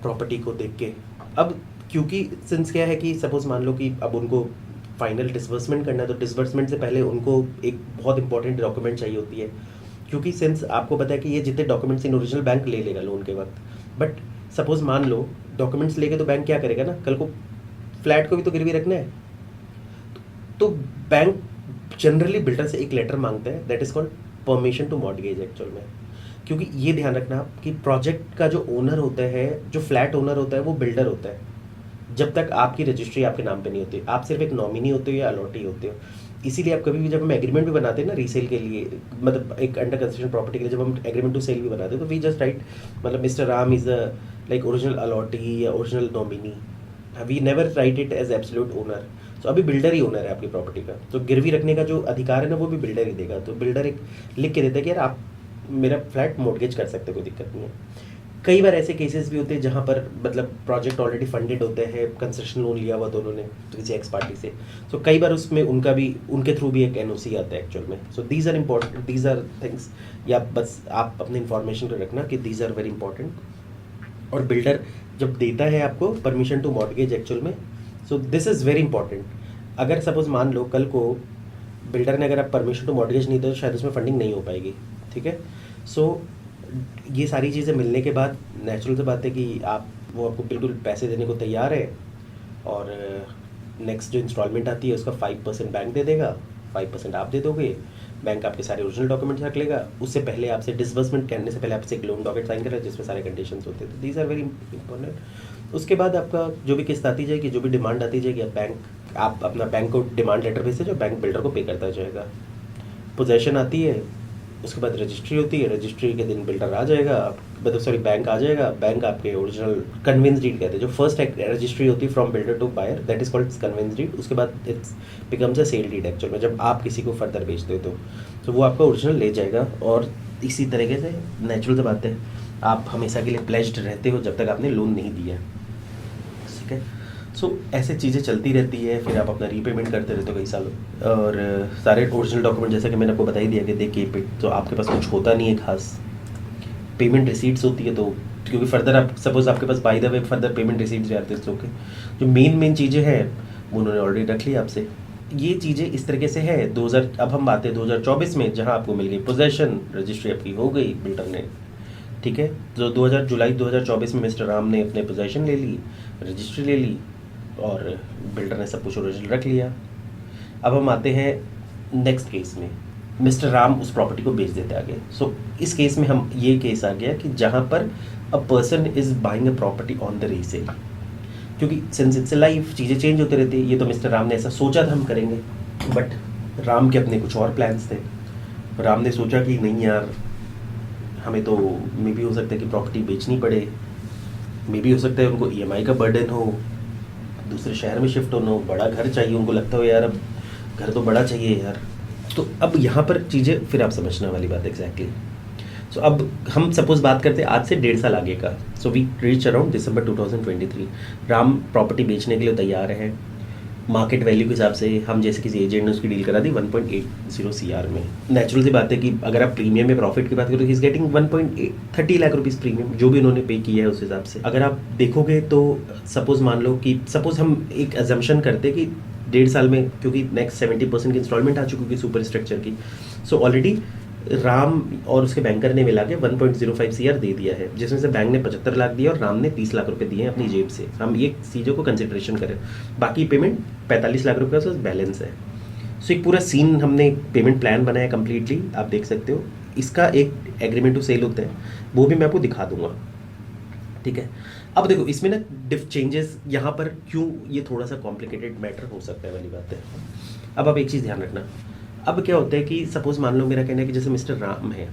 प्रॉपर्टी को देख के. अब क्योंकि सिंस क्या है कि सपोज मान लो कि अब उनको फाइनल डिसबर्समेंट करना है, तो डिसबर्समेंट से पहले उनको एक बहुत इंपॉर्टेंट डॉक्यूमेंट चाहिए होती है. क्योंकि सिंस आपको पता है कि ये जितने डॉक्यूमेंट्स इन ओरिजिनल बैंक ले लेगा लोन के वक्त, बट सपोज मान लो डॉक्यूमेंट्स लेके तो बैंक क्या करेगा ना, कल को फ्लैट को भी तो गिरवी रखना है. तो बैंक जनरली बिल्डर से एक लेटर मांगता है, that is called permission to mortgage actual में. क्योंकि ये ध्यान रखना कि प्रोजेक्ट का जो ओनर होता है, जो फ्लैट ओनर होता है, वो बिल्डर होता है. जब तक आपकी रजिस्ट्री आपके नाम पे नहीं होती, आप सिर्फ एक नॉमिनी होते हो या अलॉटी होते हो. इसीलिए आप कभी भी जब हम एग्रीमेंट भी बनाते हैं ना रीसेल के लिए, मतलब एक अंडर कंस्ट्रक्शन प्रॉपर्टी के लिए जब हम एग्रीमेंट टू सेल भी बनाते हैं, तो वी जस्ट राइट मतलब mister Ram is a like original allottee या original nominee. We never write it as absolute owner. तो अभी बिल्डर ही ओनर है आपकी प्रॉपर्टी का, तो गिरवी रखने का जो अधिकार है ना वो भी बिल्डर ही देगा. तो बिल्डर एक लिख के देता है कि यार आप मेरा फ्लैट मॉर्गेज कर सकते हो, कोई दिक्कत नहीं है. कई बार ऐसे केसेस भी होते हैं जहाँ पर मतलब प्रोजेक्ट ऑलरेडी फंडेड होते हैं, कंस्ट्रक्शन लोन लिया हुआ तो उन्होंने किसी एक्स पार्टी से, तो कई बार उसमें उनका भी उनके थ्रू भी एक NOC आता है एक्चुअल में. So these are important, these are things, या बस आप अपने इन्फॉर्मेशन को रखना कि दीज आर वेरी इंपॉर्टेंट. और बिल्डर जब देता है आपको परमिशन टू मॉर्गेज एक्चुअल में, so this is very important. अगर सपोज मान लो कल को बिल्डर ने अगर आप परमिशन टू मॉर्गेज नहीं दिया तो शायद उसमें फंडिंग नहीं हो पाएगी, ठीक है. सो ये सारी चीज़ें मिलने के बाद नेचुरल सी बात है कि आप वो आपको बिल्कुल पैसे देने को तैयार है, और नेक्स्ट जो इंस्टॉलमेंट आती है उसका 5% बैंक दे देगा, 5% आप दे दोगे। बैंक आपके सारे ओरिजिनल डॉक्यूमेंट्स रख लेगा, उससे पहले आपसे डिसबर्समेंट करने से पहले आपसे एक लोन डॉक्यूमेंट साइन करेगा जिसमें सारे कंडीशंस होते हैं। तो दीज आर वेरी इंपॉर्टेंट। उसके बाद आपका जो भी किस्त आती जाएगी, जो भी डिमांड आती जाएगी, आप अपना बैंक को डिमांड लेटर भेजते जो बैंक बिल्डर को पे करता जाएगा। पोजेशन आती है, उसके बाद रजिस्ट्री होती है, रजिस्ट्री के दिन बिल्डर आ जाएगा, मतलब सॉरी बैंक आ जाएगा, बैंक आपके ओरिजिनल कन्वेंस डीड कहते हैं, जो फर्स्ट रजिस्ट्री होती है from builder to buyer, that is called conveyance deed. उसके बाद it's becomes a sale deed actual में, जब आप किसी को फर्दर बेचते हो तो वो आपका ओरिजिनल ले जाएगा। और इसी तरीके से नेचुरल से बात है, आप हमेशा के लिए प्लेज्ड रहते हो जब तक आपने लोन नहीं दिया, ठीक है। सो ऐसे चीज़ें चलती रहती है, फिर आप अपना रीपेमेंट करते रहते हो कई सालों, और सारे ओरिजिनल डॉक्यूमेंट जैसे कि मैंने आपको बता ही दिया कि दे कीप इट, तो आपके पास कुछ होता नहीं है खास। पेमेंट रिसीट्स होती है, तो क्योंकि फर्दर आप सपोज आपके पास by the way further payment receipts भी आते हैं, ओके, जो मेन चीज़ें हैं वो उन्होंने ऑलरेडी रख ली आपसे। ये चीज़ें इस तरीके से है। अब हम आते हैं 2024 में, जहाँ आपको मिल गई पोजेशन, रजिस्ट्री आपकी हो गई बिल्डर ने, ठीक है। तो जुलाई 2024 में मिस्टर राम ने अपने पोजेशन ले ली, रजिस्ट्री ले ली, और बिल्डर ने सब कुछ ओरिजिनल रख लिया। अब हम आते हैं नेक्स्ट केस में, मिस्टर राम उस प्रॉपर्टी को बेच देते आगे। सो इस केस में हम ये केस आ गया कि जहाँ पर a person is buying a property on the resale, क्योंकि सिंस इट्स लाइफ चीज़ें चेंज होती रहती है। ये तो मिस्टर राम ने ऐसा सोचा था हम करेंगे, बट राम के अपने कुछ और प्लान्स थे। राम ने सोचा कि नहीं यार, हमें तो मे भी हो सकता है कि प्रॉपर्टी बेचनी पड़े, मे भी हो सकता है उनको ईएमआई का बर्डन हो, दूसरे शहर में शिफ्ट होना हो, बड़ा घर चाहिए, उनको लगता हो यार अब घर तो बड़ा चाहिए यार। तो अब यहाँ पर चीज़ें फिर आप समझने वाली बात एग्जैक्टली। सो अब हम सपोज बात करते हैं आज से 1.5 साल आगे का। So we reach around December 2023। Ram property बेचने के लिए तैयार है। मार्केट वैल्यू के हिसाब से हम जैसे किसी एजेंट ने उसकी डील करा दी 1.80 CR में। नेचुरल सी बात है कि अगर आप प्रीमियम में प्रॉफिट की बात करें तो he is getting 1.30 lakh rupees premium, जो भी उन्होंने पे किया है उस हिसाब से। अगर आप देखोगे तो सपोज मान लो कि सपोज हम एक एजम्पशन करते कि 1.5 साल में, क्योंकि नेक्स्ट 70% की इंस्टॉलमेंट आ चुकी है सुपर स्ट्रक्चर की, सो ऑलरेडी राम और उसके बैंकर ने मिला के 1.05 CR दे दिया है, जिसमें से बैंक ने 75 लाख दिया और राम ने 30 लाख रुपए दिए हैं अपनी जेब से। हम ये चीज़ों को कंसिडरेशन करें, बाकी पेमेंट 45 लाख रुपए का बैलेंस है। सो एक पूरा सीन हमने पेमेंट प्लान बनाया कम्प्लीटली, आप देख सकते हो। इसका एक एग्रीमेंट टू सेल होता है, वो भी मैं आपको दिखा दूंगा, ठीक है। अब देखो इसमें ना डिफ चेंजेस यहाँ पर क्यों ये थोड़ा सा कॉम्प्लिकेटेड मैटर हो सकता है वाली बात है। अब आप एक चीज़ ध्यान रखना, अब क्या होता है कि सपोज मान लो मेरा कहना है कि जैसे मिस्टर राम है,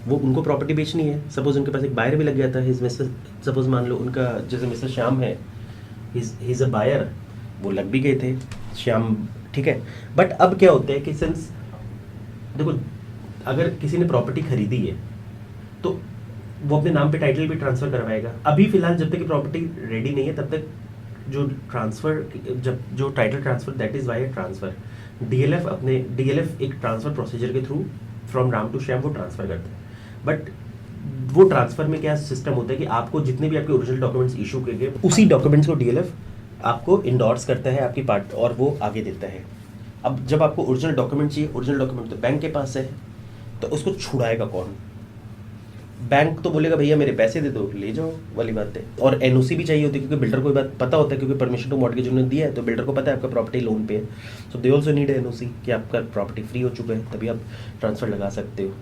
वो उनको प्रॉपर्टी बेचनी है, सपोज उनके पास एक बायर भी लग गया था, सपोज मान लो उनका जैसे मिस्टर श्याम है, इज अ बायर, वो लग भी गए थे श्याम, ठीक है। बट अब क्या होता है कि सिंस देखो अगर किसी ने प्रॉपर्टी खरीदी है तो वो अपने नाम पे टाइटल भी ट्रांसफर करवाएगा। अभी फिलहाल जब तक प्रॉपर्टी रेडी नहीं है तब तक जो ट्रांसफर, जब जो title transfer that is why transfer, DLF एक ट्रांसफर प्रोसीजर के through from Ram to Shyam वो ट्रांसफर करते हैं। बट वो ट्रांसफर में क्या सिस्टम होता है कि आपको जितने भी आपके ओरिजिनल डॉक्यूमेंट्स इशू किए गए उसी डॉक्यूमेंट्स को डीएलएफ आपको इंडोर्स करता है आपकी पार्ट और वो आगे देता है। अब जब आपको ओरिजिनल डॉक्यूमेंट चाहिए, ओरिजिनल डॉक्यूमेंट तो बैंक के पास है, तो उसको छुड़ाएगा कौन? बैंक तो बोलेगा भैया मेरे पैसे दे दो, ले जाओ वाली बात है। और एनओसी भी चाहिए होती है, क्योंकि बिल्डर को ये बात पता होता है, क्योंकि परमिशन टू मॉर्गेज उन्होंने दिया है, तो बिल्डर को पता है आपका प्रॉपर्टी लोन पे है, सो दे ऑल्सो नीड एनओसी कि आपका प्रॉपर्टी फ्री हो चुका है, तभी आप ट्रांसफर लगा सकते हो।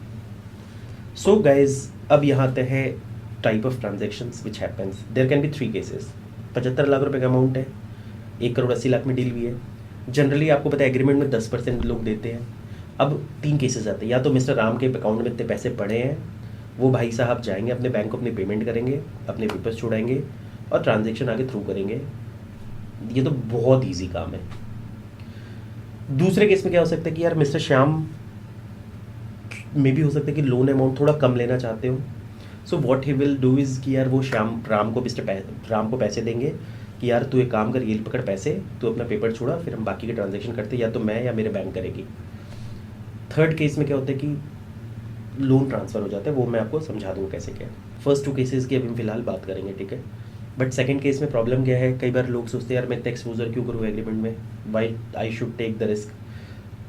सो गाइज अब यहाँ आते हैं type of transactions which happens. There can be 3 cases. 75 lakh रुपए का अमाउंट है, 1,80,00,000 में डील हुई है। जनरली आपको पता है एग्रीमेंट में 10% लोग देते हैं। अब 3 केसेस आते हैं, या तो मिस्टर राम के अकाउंट में इतने पैसे पड़े हैं, वो भाई साहब जाएंगे अपने बैंक को अपनी पेमेंट करेंगे, अपने पेपर्स छुड़ाएंगे और ट्रांजेक्शन आगे थ्रू करेंगे। ये तो बहुत इजी काम है। दूसरे केस में क्या हो सकता है कि यार मिस्टर श्याम में भी हो सकता है कि लोन अमाउंट थोड़ा कम लेना चाहते हो, so what he will do is कि यार वो श्याम राम को पैसे देंगे कि यार तू एक काम कर, ये पकड़ पैसे, तू अपना पेपर छोड़ा, फिर हम बाकी के ट्रांजेक्शन करते, या तो मैं या मेरे बैंक करेगी। थर्ड केस में क्या होता है कि लोन ट्रांसफ़र हो जाता है, वो मैं आपको समझा दूँ कैसे क्या। फर्स्ट 2 केसेस की अभी हम फिलहाल बात करेंगे, ठीक है। बट सेकंड केस में प्रॉब्लम क्या है, कई बार लोग सोचते हैं यार मैं इतना एक्सपोजर क्यों करूँ एग्रीमेंट में, why I should take the risk,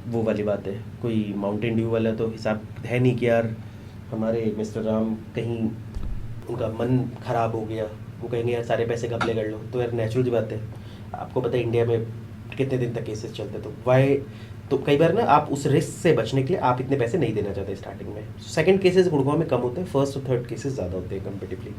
वो वाली बात है। कोई माउंटेन ड्यू वाला तो हिसाब है नहीं कि यार हमारे मिस्टर राम कहीं उनका मन खराब हो गया, वो कहेंगे यार सारे पैसे घपले कर लो, तो यार नेचुरल सी बात है। आपको पता है इंडिया में कितने दिन तक केसेस चलते, तो वाई, तो कई बार ना आप उस रिस्क से बचने के लिए आप इतने पैसे नहीं देना चाहते स्टार्टिंग में। सेकंड केसेस गुड़गांव में कम होते हैं, फर्स्ट और थर्ड केसेस ज़्यादा होते हैं कंपेटिवली,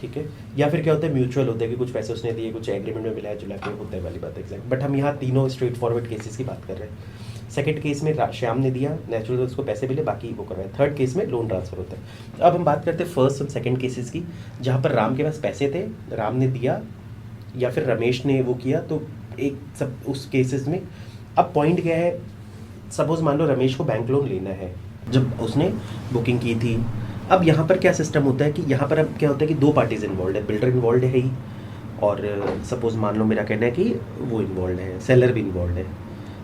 ठीक है। या फिर क्या होता है, म्यूचुअल होता है कि कुछ पैसे उसने दिए, कुछ एग्रीमेंट में मिलाया जुला के होता है वाली बात एग्जैक्ट। बट हम यहाँ तीनों स्ट्रेट फॉरवर्ड केसेस की बात कर रहे हैं। सेकंड केस में श्याम ने दिया, नेचुरल उसको पैसे मिले, बाकी वो करवाए। थर्ड केस में लोन ट्रांसफर होता है। तो अब हम बात करते हैं फर्स्ट और सेकंड केसेस की, जहाँ पर राम के पास पैसे थे, राम ने दिया या फिर रमेश ने वो किया, तो एक सब उस केसेस में अब पॉइंट क्या है, सपोज मान लो रमेश को बैंक लोन लेना है, जब उसने बुकिंग की थी। अब यहाँ पर क्या सिस्टम होता है कि यहाँ पर अब क्या होता है कि दो पार्टीज इन्वॉल्व है, बिल्डर इन्वॉल्व है ही, और सपोज मान लो मेरा कहना है कि वो इन्वॉल्व है, सेलर भी इन्वॉल्व है।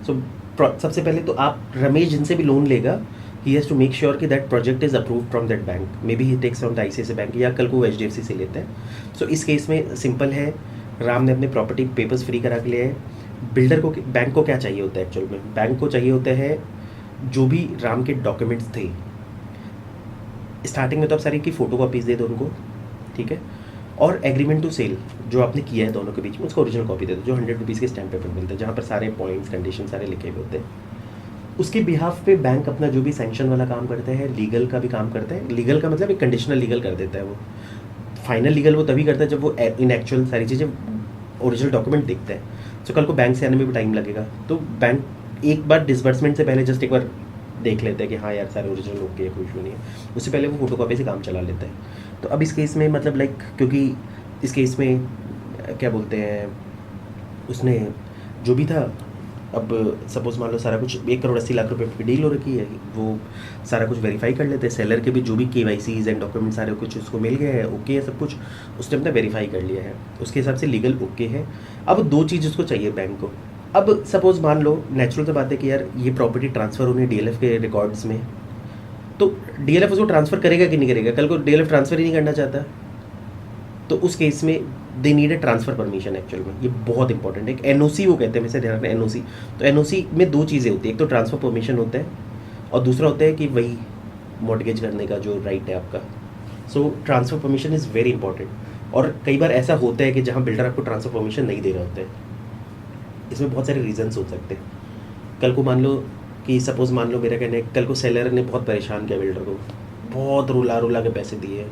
सो सबसे पहले तो आप रमेश जिनसे भी लोन लेगा, he has to make sure कि that project is approved from that bank, maybe he takes from the ICICI bank, या कल को HDFC से लेता है। सो इस केस में सिंपल है, राम ने अपने प्रॉपर्टी पेपर्स फ्री करा के लिए है। बिल्डर को, बैंक को क्या चाहिए होता है एक्चुअल में, बैंक को चाहिए होता है जो भी राम के डॉक्यूमेंट्स थे स्टार्टिंग में, तो आप सारी की फोटो कॉपीज दे दो उनको, ठीक है। और एग्रीमेंट टू सेल जो आपने किया है दोनों के बीच में, उसका ओरिजिनल कॉपी दे दो, जो 100 रुपीज़ के स्टैम्प पेपर मिलते हैं, जहाँ पर सारे पॉइंट्स कंडीशन सारे लिखे हुए होते हैं। उसके बिहाफ पे बैंक अपना जो भी सैंक्शन वाला काम करते हैं, लीगल का भी काम करते हैं। लीगल का मतलब एक कंडीशनल लीगल कर देता है वो, फाइनल लीगल वो तभी करता है जब वो इन एक्चुअल सारी चीज़ें ओरिजिनल डॉक्यूमेंट देखता है। तो कल को बैंक से आने में भी टाइम लगेगा, तो बैंक एक बार डिसबर्समेंट से पहले जस्ट एक बार देख लेते हैं कि हाँ यार सारे ओरिजिनल ओके, कोई इशू नहीं है, उससे पहले वो फोटोकॉपी से काम चला लेता है। तो अब इस केस में मतलब लाइक, क्योंकि इस केस में क्या बोलते हैं, उसने जो भी था, अब सपोज मान लो सारा कुछ 1,80,00,000 रुपये की डील हो रखी है, वो सारा कुछ वेरीफाई कर लेते हैं, सेलर के भी जो भी KYCs एंड डॉक्यूमेंट सारे कुछ उसको मिल गए हैं, ओके है सब कुछ, उसने अपना वेरीफाई कर लिया है, उसके हिसाब से लीगल ओके है। अब दो चीज़ उसको चाहिए बैंक को। अब सपोज मान लो, नेचुरल तो बात है कि यार ये प्रॉपर्टी ट्रांसफ़र होनी DLF के रिकॉर्ड्स में, तो DLF उसको ट्रांसफ़र करेगा कि नहीं करेगा, कल को DLF ट्रांसफ़र ही नहीं करना चाहता, तो उस केस में they need a transfer permission. Actual में ये बहुत इंपॉर्टेंट है, एक NOC वो कहते हैं, वैसे ध्यान रखना NOC। तो NOC में दो चीज़ें होती है, एक तो ट्रांसफ़र परमिशन होता है, और दूसरा होता है कि वही मॉर्टगेज करने का जो राइट है आपका। So transfer permission is very important, और कई बार ऐसा होता है कि जहाँ बिल्डर आपको ट्रांसफ़र परमिशन नहीं दे रहा होता है, इसमें बहुत सारे रीजंस हो सकते हैं। कल को मान लो कि सपोज़ मान लो मेरा कहना है, कल को सेलर ने बहुत परेशान किया बिल्डर को, बहुत रुला रुला के पैसे दिए,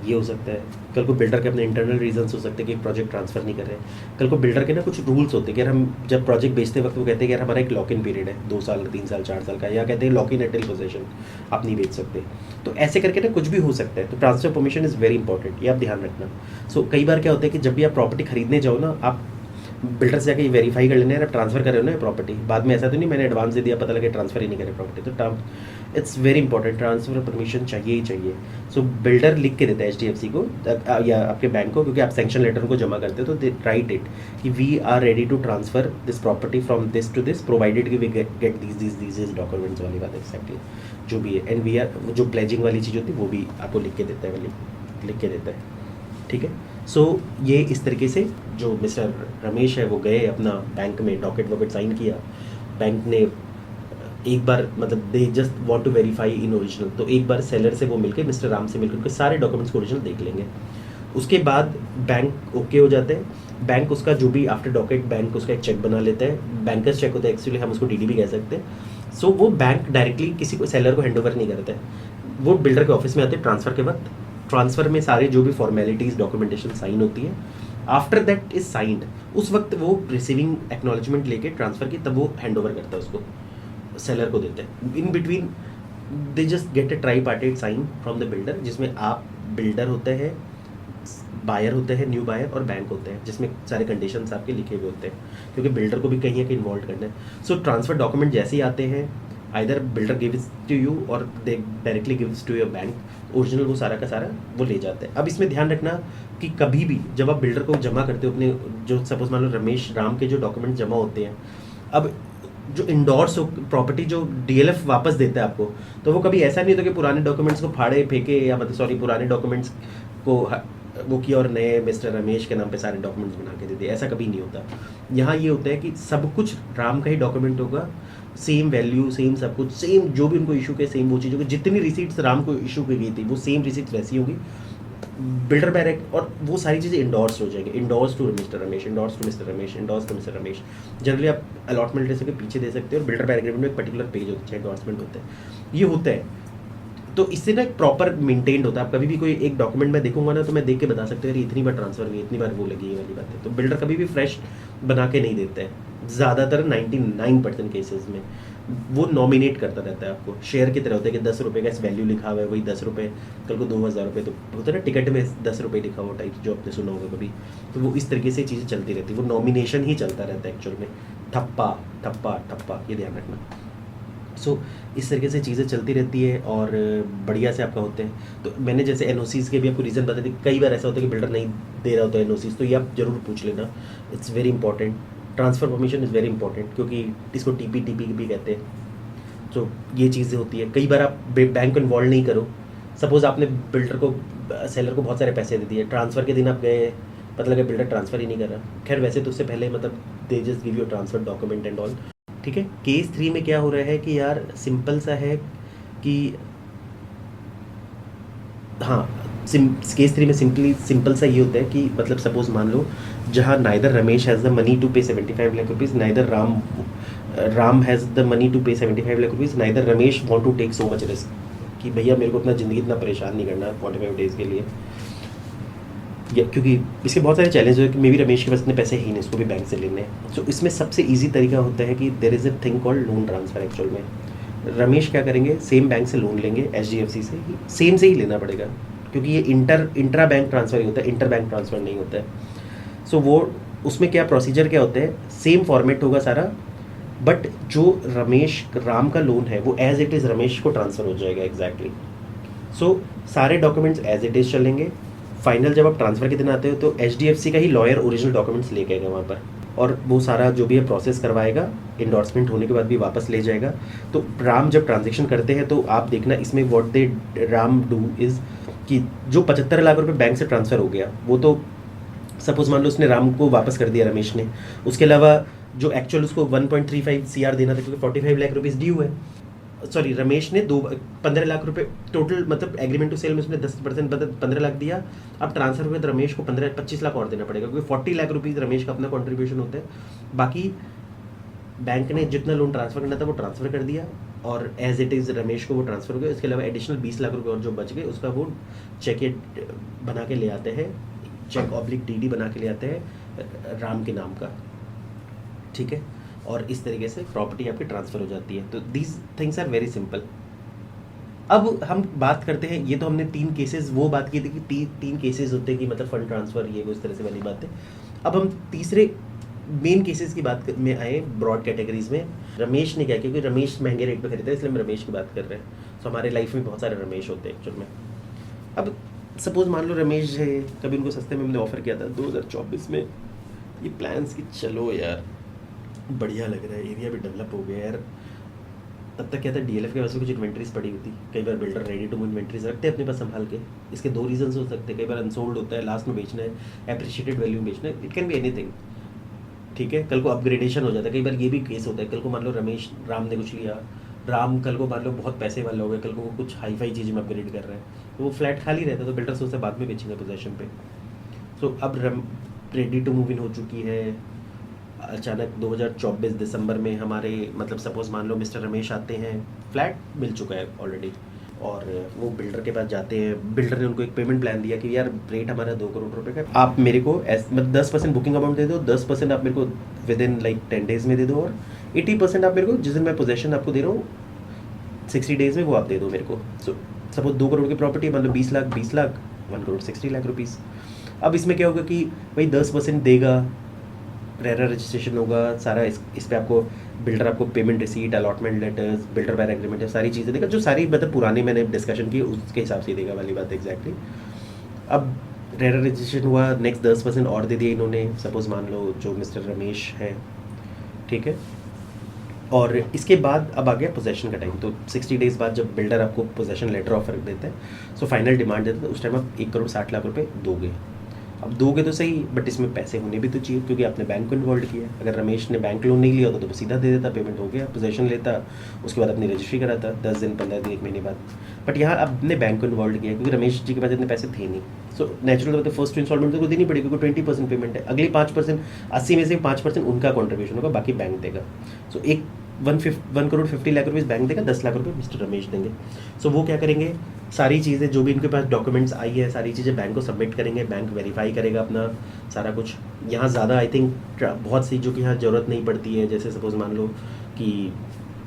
ये हो सकता है। कल को बिल्डर के अपने इंटरनल रीजंस हो सकते हैं कि प्रोजेक्ट ट्रांसफ़र नहीं कर रहे हैं। कल को बिल्डर के ना कुछ रूल्स होते हैं कि यार हम जब प्रोजेक्ट बेचते वक्त वो कहते हैं कि यार हमारा एक लॉक इन पीरियड है 2 साल 3 साल 4 साल का, या कहते हैं लॉक इन एटिल पोजेशन, आप नहीं बेच सकते। तो ऐसे करके ना कुछ भी हो सकता है, तो transfer permission is very important, ये आप ध्यान रखना। सो कई बार क्या होता है कि जब भी आप प्रॉपर्टी खरीदने जाओ ना, आप बिल्डर से जाके वेरीफाई कर लेना है, आप ट्रांसफ़र कर रहे हो ना प्रॉपर्टी, बाद में ऐसा तो नहीं मैंने एडवांस दे दिया, पता लगे ट्रांसफ़र ही नहीं करे प्रॉपर्टी। तो it's very important, transfer permission चाहिए ही चाहिए। सो बिल्डर लिख के देता है HDFC को या आपके बैंक को, क्योंकि आप सैंक्शन लेटर को जमा करते हो, तो दे राइट इट कि we are ready to transfer this property from this to this, provided कि वी गेट दीज डॉक्यूमेंट्स वाली बात एक्जैक्टली जो भी है। एंड वी आर, जो प्लेजिंग वाली चीज़ होती है वो भी आपको लिख के देता है, लिख के देता है, ठीक है। सो ये इस तरीके से जो मिस्टर रमेश है वो गए अपना बैंक में, डॉकेट वॉकेट साइन किया, बैंक ने एक बार मतलब they just want to verify in original, तो एक बार सेलर से वो मिलके, मिस्टर राम से मिलकर उनके सारे डॉक्यूमेंट्स को ओरिजिनल देख लेंगे। उसके बाद बैंक ओके हो जाते हैं। बैंक उसका जो भी आफ्टर डॉकेट बैंक उसका एक चेक बना लेता है, बैंकर्स चेक होता है एक्चुअली, हम उसको DD भी कह सकते हैं। सो वो बैंक डायरेक्टली किसी को सेलर को हैंड ओवर नहीं करता है, वो बिल्डर के ऑफिस में आते हैं ट्रांसफ़र के वक्त। ट्रांसफ़र में सारे जो भी फॉर्मेलिटीज़ डॉक्यूमेंटेशन साइन होती है, आफ्टर दैट इज साइंड, उस वक्त वो रिसीविंग एक्नॉलेजमेंट लेके ट्रांसफ़र की, तब वो हैंड ओवर करता है उसको, सेलर को देते हैं। In between they just get a tripartite sign from the builder, जिसमें आप बिल्डर होते हैं, बायर होते हैं, न्यू बायर, और बैंक होते हैं, जिसमें सारे कंडीशंस आपके लिखे हुए होते हैं, क्योंकि बिल्डर को भी कहीं ना कहीं इन्वॉल्व करना है। सो ट्रांसफ़र डॉक्यूमेंट जैसे ही आते हैं, either builder gives to you और they directly gives to your bank, original वो सारा का सारा वो ले जाते हैं। अब इसमें ध्यान रखना कि कभी भी जब आप बिल्डर को जमा करते हो अपने, जो सपोज मान लो रमेश राम के जो डॉक्यूमेंट जमा होते हैं, अब जो इंडोर्स प्रॉपर्टी जो DLF वापस देता है आपको, तो वो कभी ऐसा नहीं होता कि पुराने डॉक्यूमेंट्स को फाड़े फेंके, या मतलब सॉरी पुराने डॉक्यूमेंट्स को वो किया और नए मिस्टर रमेश के नाम पे सारे डॉक्यूमेंट्स बना के दे दिए, ऐसा कभी नहीं होता। यहाँ ये होता है कि सब कुछ राम का ही डॉक्यूमेंट होगा, सेम वैल्यू, सेम सब कुछ, सेम जो भी उनको इशू के सेम वो चीज़ होगी, जितनी रिसीट्स राम को इशू की गई थी वो सेम रिसीट्स वैसी होगी। बिल्डर डायरेक्ट और वो सारी चीज़ें इंडोर्स हो जाएंगे, endorse to Mr Ramesh, endorse to Mr Ramesh, endorse to Mr Ramesh. Generally आप अलॉटमेंट लेटर के पीछे दे सकते हो और बिल्डर बाय एग्रीमेंट में एक पर्टिकुलर पेज होता है, इंडोर्समेंट होता है, ये होता है। तो इससे ना एक प्रॉपर मेंटेन्ड होता है। आप कभी भी कोई एक डॉक्यूमेंट में देखूंगा ना तो मैं देख के बता सकते हो यार इतनी बार ट्रांसफर हुई, इतनी बार वो लगी, ये वाली बात है। तो बिल्डर कभी भी फ्रेश बना के नहीं देते हैं, ज़्यादातर 99% केसेस में वो नॉमिनेट करता रहता है आपको, शेयर की तरह होता है कि 10 रुपये का इस वैल्यू लिखा हुआ है, वही 10 रुपये कल को 2000 रुपये, तो होता है ना टिकट में 10 रुपये लिखा हुआ टाइप, जो आपने सुना होगा कभी। तो वो इस तरीके से चीज़ें चलती रहती है, वो नॉमिनेशन ही चलता रहता है एक्चुअल में, ठप्पा ठप्पा ठप्पा, ये ध्यान रखना। सो इस तरीके से चीज़ें चलती रहती है और बढ़िया से आपका होते हैं। तो मैंने जैसे एनओसीज़ के भी आपको रीज़न बता दी, कई बार ऐसा होता है कि बिल्डर नहीं दे रहा होता है एनओसीज़, तो ये आप जरूर पूछ लेना, it's very important. Transfer permission is very important, क्योंकि इसको टीपी भी कहते हैं। तो ये चीज़ें होती है, कई बार आप बैंक को इन्वॉल्व नहीं करो। सपोज़ आपने बिल्डर को, सेलर को बहुत सारे पैसे दे दिए, ट्रांसफ़र के दिन आप गए, पता लगा बिल्डर ट्रांसफ़र ही नहीं कर रहा। खैर वैसे तो उससे पहले मतलब they just give you transfer document and all, ठीक है। केस 3 में क्या हो रहा है कि यार सिंपल सा है कि हाँ, केस 3 में सिंपल सा ये होता है कि मतलब सपोज मान लो जहाँ neither Ramesh has the money to pay 75 lakh rupees, neither Ram has the money to pay 75 lakh rupees, neither Ramesh want to take so much risk कि भैया मेरे को अपना ज़िंदगी इतना परेशान नहीं करना 45 डेज़ के लिए, या क्योंकि इसके बहुत सारे चैलेंज है कि मे बी रमेश के पास इतने पैसे ही नहीं, उसको भी बैंक से लेने हैं। सो इसमें सबसे ईजी तरीका होता है कि there is a thing called loan transfer. Actual में रमेश क्या करेंगे, सेम बैंक से लोन लेंगे, HDFC से ही, सेम से ही लेना पड़ेगा, क्योंकि ये इंट्रा बैंक ट्रांसफ़र ही होता है, इंटर बैंक ट्रांसफ़र नहीं होता है। सो वो उसमें क्या प्रोसीजर क्या होता है, सेम फॉर्मेट होगा सारा, बट जो रमेश राम का लोन है वो एज इट इज़ रमेश को ट्रांसफ़र हो जाएगा एग्जैक्टली। सो सारे डॉक्यूमेंट्स एज इट इज़ चलेंगे। फाइनल जब आप ट्रांसफ़र के दिन आते हो तो HDFC का ही लॉयर ओरिजिनल डॉक्यूमेंट्स लेके आएगा वहाँ पर, और वो सारा जो भी है प्रोसेस करवाएगा, इंडोर्समेंट होने के बाद भी वापस ले जाएगा। तो राम जब ट्रांजेक्शन करते हैं तो आप देखना इसमें what they Ram do is कि जो 75 लाख रुपए बैंक से ट्रांसफ़र हो गया वो तो सपोज मान लो उसने राम को वापस कर दिया रमेश ने, उसके अलावा जो एक्चुअल उसको 1.35 CR देना था, क्योंकि 45 लाख रुपीज़ ड्यू है, सॉरी रमेश ने 15 लाख रुपए टोटल, मतलब एग्रीमेंट टू सेल में उसने 10% 15 लाख दिया। अब ट्रांसफर हुए तो रमेश को 25 लाख और देना पड़ेगा, क्योंकि 40 लाख रुपीज़ रमेश का अपना कंट्रीब्यूशन होता है। बाकी बैंक ने जितना लोन ट्रांसफ़र करना था वो ट्रांसफ़र कर दिया, और एज इट इज़ रमेश को वो ट्रांसफ़र हो गया। इसके अलावा एडिशनल 20 लाख रुपये और जो बच गए उसका वो चेक बना के ले आते हैं, चेक ऑब्लिक DD बना के ले आते हैं राम के नाम का, ठीक है। और इस तरीके से प्रॉपर्टी आपकी ट्रांसफ़र हो जाती है। तो these things are very simple. अब हम बात करते हैं, ये तो हमने 3 केसेस वो बात की थी कि 3 केसेस होते हैं कि मतलब फंड ट्रांसफ़र ये वो इस तरह से वाली बात है। अब हम तीसरे मेन केसेस की बात में आए, ब्रॉड कैटेगरीज में। रमेश ने क्या किया, क्योंकि रमेश महंगे रेट पे खरीदा इसलिए हम रमेश की बात कर रहे हैं। तो हमारे लाइफ में बहुत सारे रमेश होते हैं एक्चुअल में। अब सपोज मान लो रमेश है, कभी उनको सस्ते में हमने ऑफर किया था 2024 में ये प्लान्स कि चलो यार बढ़िया लग रहा है, एरिया भी डेवलप हो गया यार। तब तक क्या था, DLF के पास कुछ इन्वेंट्रीज पड़ी होती, कई बार builder ready to move inventories रखते हैं अपने पास संभाल के। इसके 2 रीजंस हो सकते हैं, कई बार अनसोल्ड होता है, लास्ट में बेचना है, एप्रिशिएटेड वैल्यू में बेचना है, इट कैन बी एनीथिंग, ठीक है। कल को अपग्रेडेशन हो जाता है, कई बार ये भी केस होता है, कल को मान लो राम ने कुछ लिया, राम कल को मान लो बहुत पैसे वाला हो गया, कल को वो कुछ हाई फाई चीज़ में अपग्रेड कर रहे हैं, तो वो फ्लैट खाली रहता है, तो बिल्डर सोचते बाद में बेचेंगे पोजेशन पे। सो अब रेडी टू मूव इन हो चुकी है। अचानक 2024 दिसंबर में हमारे मतलब सपोज मान लो मिस्टर रमेश आते हैं, फ्लैट मिल चुका है ऑलरेडी, और वो बिल्डर के पास जाते हैं। बिल्डर ने उनको एक पेमेंट प्लान दिया कि यार रेट हमारा 2 करोड़ रुपए का, आप मेरे को मतलब 10% बुकिंग अमाउंट दे दो, 10% आप मेरे को विद इन लाइक 10 डेज में दे दो, और 80% आप मेरे को जिस दिन मैं पोजेशन आपको दे रहा हूँ 60 डेज में वो आप दे दो मेरे को। सो सपोज 2 करोड़ की प्रॉपर्टी, मतलब 20 लाख 1 करोड़ 60 लाख रुपीज़। अब इसमें क्या होगा कि भाई 10% देगा, रेरा रजिस्ट्रेशन होगा सारा, इस पे आपको बिल्डर आपको payment receipt, allotment letters, builder by agreement, सारी चीज़ें देगा, जो सारी मतलब पुरानी मैंने डिस्कशन की उसके हिसाब से देगा वाली बात एग्जैक्टली। अब रेरा रजिस्ट्रेशन हुआ, नेक्स्ट 10% और दे दिए इन्होंने, सपोज मान लो जो मिस्टर रमेश है, ठीक है, और इसके बाद अब आ गया पोजेशन का टाइम। तो 60 डेज़ बाद जब बिल्डर आपको पोजेशन लेटर ऑफर देता है, सो फाइनल डिमांड देता है, तो उस टाइम आप 1,60,00,000 रुपये दोगे। अब दोगे तो सही, बट इसमें पैसे होने भी तो चाहिए, क्योंकि आपने बैंक को इन्वॉल्व किया है। अगर रमेश ने बैंक लोन नहीं लिया होता तो सीधा दे देता, पेमेंट हो गया, पोजेशन लेता, उसके बाद अपनी रजिस्ट्री कराता 10 दिन 15 दिन 1 महीने बाद। बट यहाँ आपने बैंक को इन्वॉल्व किया, क्योंकि रमेश जी के पास इतने पैसे थे नहीं। सो नेचुरल बात है, फर्स्ट इंस्टॉलमेंट तो देनी पड़ेगी, क्योंकि 20% पेमेंट है। अगली 5%, 80 में से 5% उनका कॉन्ट्रीब्यूशन होगा, बाकी बैंक देगा। सो एक 1,50,00,000 रुपीज़ बैंक देगा, 10 लाख रुपये मिस्टर रमेश देंगे। सो वो क्या करेंगे, सारी चीज़ें जो भी इनके पास डॉक्यूमेंट्स आई है, सारी चीज़ें बैंक को सबमिट करेंगे, बैंक वेरीफाई करेगा अपना सारा कुछ। यहाँ ज़्यादा आई थिंक बहुत सी जो कि यहाँ ज़रूरत नहीं पड़ती है, जैसे सपोज मान लो कि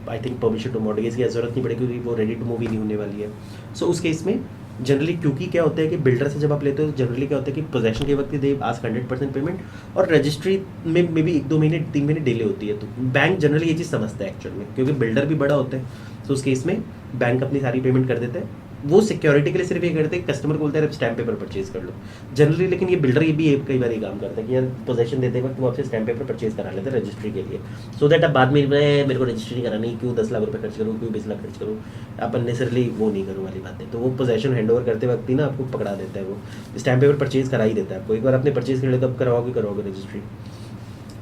I think permission to mortgage की ज़रूरत नहीं पड़ेगी, क्योंकि वो रेडी टू मूव ही नहीं होने वाली है। सो उस केस में जनरली, क्योंकि क्या होता है कि बिल्डर से जब आप लेते हो तो जनरली क्या होता है कि पोजेशन के वक्त दे आस्क 100% पेमेंट, और रजिस्ट्री में मे भी 1-2 महीने 3 महीने डिले होती है। तो बैंक जनरली ये चीज़ समझता है एक्चुअल में, क्योंकि बिल्डर भी बड़ा होता है। तो उस केस में बैंक अपनी सारी पेमेंट कर देता है। वो सिक्योरिटी के लिए सिर्फ ये करते हैं, कस्टमर को बोलते हैं स्टैम्प पेपर परचेज कर लो जनरली। लेकिन ये बिल्डर ये भी कई बार ये काम करता है कि यार पोजेशन देते वक्त वो आपसे स्टैम्प पेपर परचेज करा लेते हैं रजिस्ट्री के लिए, सो दैट आप बाद में मेरे को रजिस्ट्री नहीं करानी, क्यों 10 लाख रुपये खर्च करूँ, क्यों 20 लाख खर्च करूँ, आप अननेसरली वो नहीं करूँ वाली बात है। तो वो पोजेशन हैंड ओवर करते वक्त ही ना आपको पकड़ा देता है, वो स्टैम्प पेपर परचेज करा ही देता है आपको। एक बार आपने परचेज कर लिया तो अब करवाओगे रजिस्ट्री।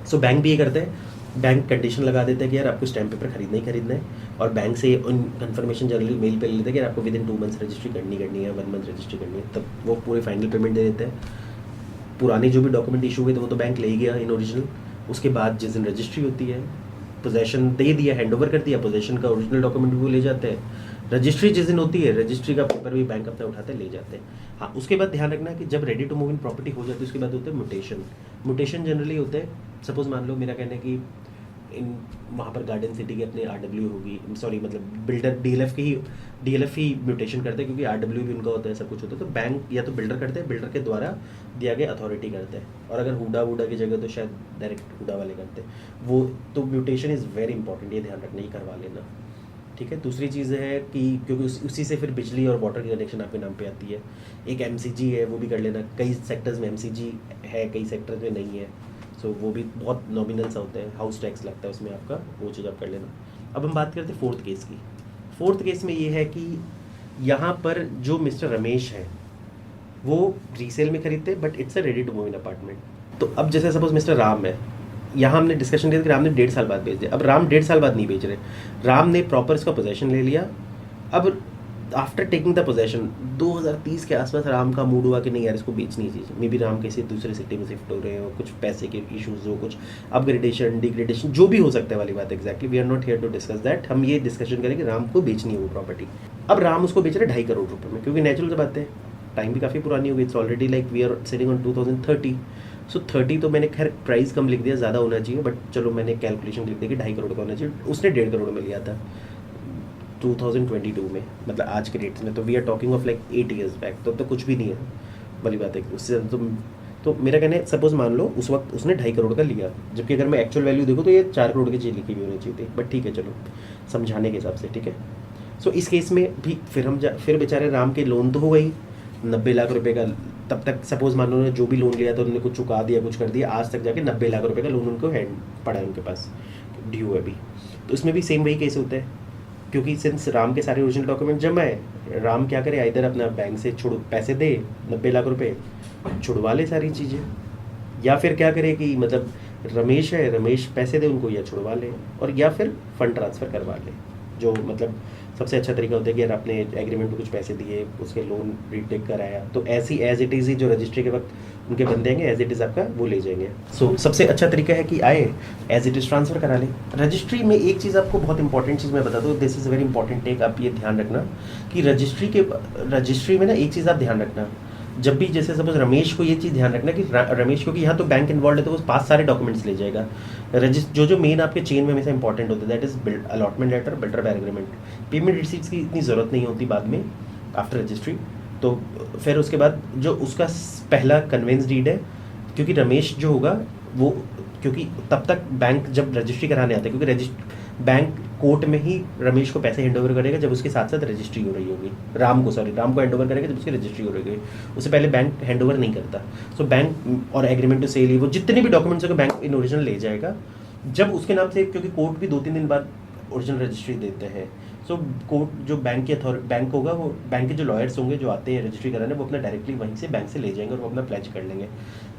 सो बैंक भी ये करते हैं, बैंक कंडीशन लगा देता है कि यार आपको स्टैम्प पेपर खरीदना ही खरीदना है, और बैंक से उन कंफर्मेशन जनरली मेल पे ले लेते हैं कि यार आपको विदिन 2 मंथ्स रजिस्ट्री करनी है, 1 मंथ रजिस्ट्री करनी है, तब वो पूरे फाइनल पेमेंट दे देते हैं। पुराने जो भी डॉक्यूमेंट इशू हुए तो वो तो बैंक ले ही गया इन ओरिजिनल। उसके बाद जिस दिन रजिस्ट्री होती है, पोजेशन दे दिया, हैंड ओवर कर दिया, पोजेशन का ओरिजिनल डॉक्यूमेंट भी वो ले जाते हैं। रजिस्ट्री जिस दिन होती है, रजिस्ट्री का पेपर भी बैंक अपना उठाते ले जाते हैं। हाँ, उसके बाद ध्यान रखना कि जब ready to move in property हो जाती है, उसके बाद होते हैं म्यूटेशन। म्यूटेशन जनरली होते हैं, सपोज मान लो मेरा कहना है कि इन वहाँ पर गार्डन सिटी के अपने RW होगी, सॉरी मतलब बिल्डर DLF ही म्यूटेशन करते हैं, क्योंकि RW भी उनका होता है, सब कुछ होता है। तो बैंक या तो बिल्डर करते हैं, बिल्डर के द्वारा दिया गया अथॉरिटी करते हैं, और अगर हुडा की जगह तो शायद डायरेक्ट हुडा वाले करते हैं वो। तो म्यूटेशन इज़ वेरी इंपॉर्टेंट, ये ध्यान रखना, ये करवा लेना, ठीक है। दूसरी चीज़ है कि क्योंकि उसी से फिर बिजली और वाटर की कनेक्शन आपके नाम पे आती है। एक MCG है, वो भी कर लेना। कई सेक्टर्स में MCG है, कई सेक्टर्स में नहीं है, सो वो भी बहुत नॉमिनल सा होता है, हाउस टैक्स लगता है उसमें आपका, वो चीज़ आप कर लेना। अब हम बात करते हैं फोर्थ केस की। फोर्थ केस में ये है कि यहाँ पर जो मिस्टर रमेश है वो रीसेल में खरीदते हैं, but it's a ready to move in apartment. तो अब जैसे सपोज मिस्टर राम है, यहाँ हमने डिस्कशन किया कि राम ने 1.5 साल बाद बेच दिया। अब राम 1.5 साल बाद नहीं बेच रहे, राम ने प्रॉपर इसका पोजेशन ले लिया। अब आफ्टर टेकिंग द पोजेशन 2030 के आसपास राम का मूड हुआ कि नहीं यार इसको बेचनी चाहिए। मे बी राम किसी दूसरे सिटी में शिफ्ट हो रहे हो, कुछ पैसे के इश्यूज हो, कुछ अपग्रेडेशन डिग्रेडेशन जो भी हो सकता है वाली बात। Exactly we are not here to discuss that. हम ये डिस्कशन करें कि राम को बेचनी है वो प्रॉपर्टी। अब राम उसको बेच रहे 2.5 करोड़ रुपये में, क्योंकि नेचुरल सी बात है, टाइम भी काफ़ी पुरानी हो गई। It's already like we are sitting on 2030। So 30 तो मैंने खैर प्राइस कम लिख दिया, ज़्यादा होना चाहिए, बट चलो मैंने कैलकुलेशन लिख दिया कि 2.5 करोड़ का होना चाहिए। उसने 1.5 करोड़ में लिया था 2022 में, मतलब आज के रेट्स में। तो we are talking of like 8 years back, तो कुछ भी नहीं है वाली बात है। उससे तो मेरा कहना है सपोज मान लो उस वक्त उसने 2.5 करोड़ का लिया, जबकि अगर मैं एक्चुअल वैल्यू देखूँ तो ये 4 करोड़ की चीज़ लिखी हुई होनी चाहिए थी, बट ठीक है चलो समझाने के हिसाब से, ठीक है। सो इस केस में भी फिर बेचारे राम के लोन तो हो गई 90 लाख रुपए का। तब तक सपोज मान लो उन्होंने जो भी लोन लिया था उन्होंने कुछ चुका दिया, कुछ कर दिया, आज तक जाके 90 लाख रुपए का लोन उनको हैंड पड़ा है, उनके पास ड्यू है अभी। तो इसमें भी सेम वही केस होता है, क्योंकि सिंस राम के सारे ओरिजिनल डॉक्यूमेंट जमा है, राम क्या करे, इधर अपना बैंक से पैसे दे 90 लाख रुपए, छुड़वा ले सारी चीज़ें, या फिर क्या करे कि मतलब रमेश है, रमेश पैसे दे उनको या छुड़वा ले, और या फिर फंड ट्रांसफ़र करवा ले। जो मतलब सबसे अच्छा तरीका होता है कि यार आपने एग्रीमेंट में कुछ पैसे दिए, उसके लोन रीटेक कराया, तो ऐसी एज इट इज़ ही जो रजिस्ट्री के वक्त उनके बंदे हैं एज इट इज़ आपका वो ले जाएंगे। सो सबसे अच्छा तरीका है कि आए एज इट इज़ ट्रांसफ़र करा लें। रजिस्ट्री में एक चीज़ आपको बहुत इंपॉर्टेंट चीज़ मैं बता दूँ, this is very important take, आप ये ध्यान रखना कि रजिस्ट्री में ना एक चीज़ आप ध्यान रखना, जब भी जैसे सपोज रमेश को ये चीज़ ध्यान रखना कि रमेश, क्योंकि यहाँ तो बैंक इन्वॉल्व है तो वो पास सारे डॉक्यूमेंट्स ले जाएगा। जो मेन आपके चेन में हमेशा इंपॉर्टेंट होता है that is allotment letter, builder bye agreement. Payment receipts की इतनी ज़रूरत नहीं होती बाद में आफ्टर रजिस्ट्री। तो फिर उसके बाद जो उसका पहला कन्वेंस डीड है, क्योंकि रमेश जो होगा वो, क्योंकि तब तक बैंक जब रजिस्ट्री कराने आता है, क्योंकि बैंक कोर्ट में ही रमेश को पैसे हैंड ओवर करेगा जब उसके साथ साथ रजिस्ट्री हो रही होगी। राम को हैंड ओवर करेगा जब उसकी रजिस्ट्री हो रही होगी, उससे पहले बैंक हैंड ओवर नहीं करता। सो बैंक और एग्रीमेंट टू सेल, वो जितने भी डॉक्यूमेंट्स होंगे बैंक इन ओरिजिनल ले जाएगा, जब उसके नाम से, क्योंकि कोर्ट भी 2-3 दिन बाद ओरिजिनल रजिस्ट्री देते हैं, सो कोर्ट जो बैंक की बैंक होगा, वो बैंक के जो लॉयर्स होंगे जो आते हैं रजिस्ट्री कराने, वो अपना डायरेक्टली वहीं से बैंक से ले जाएंगे और वो अपना प्लेज कर लेंगे,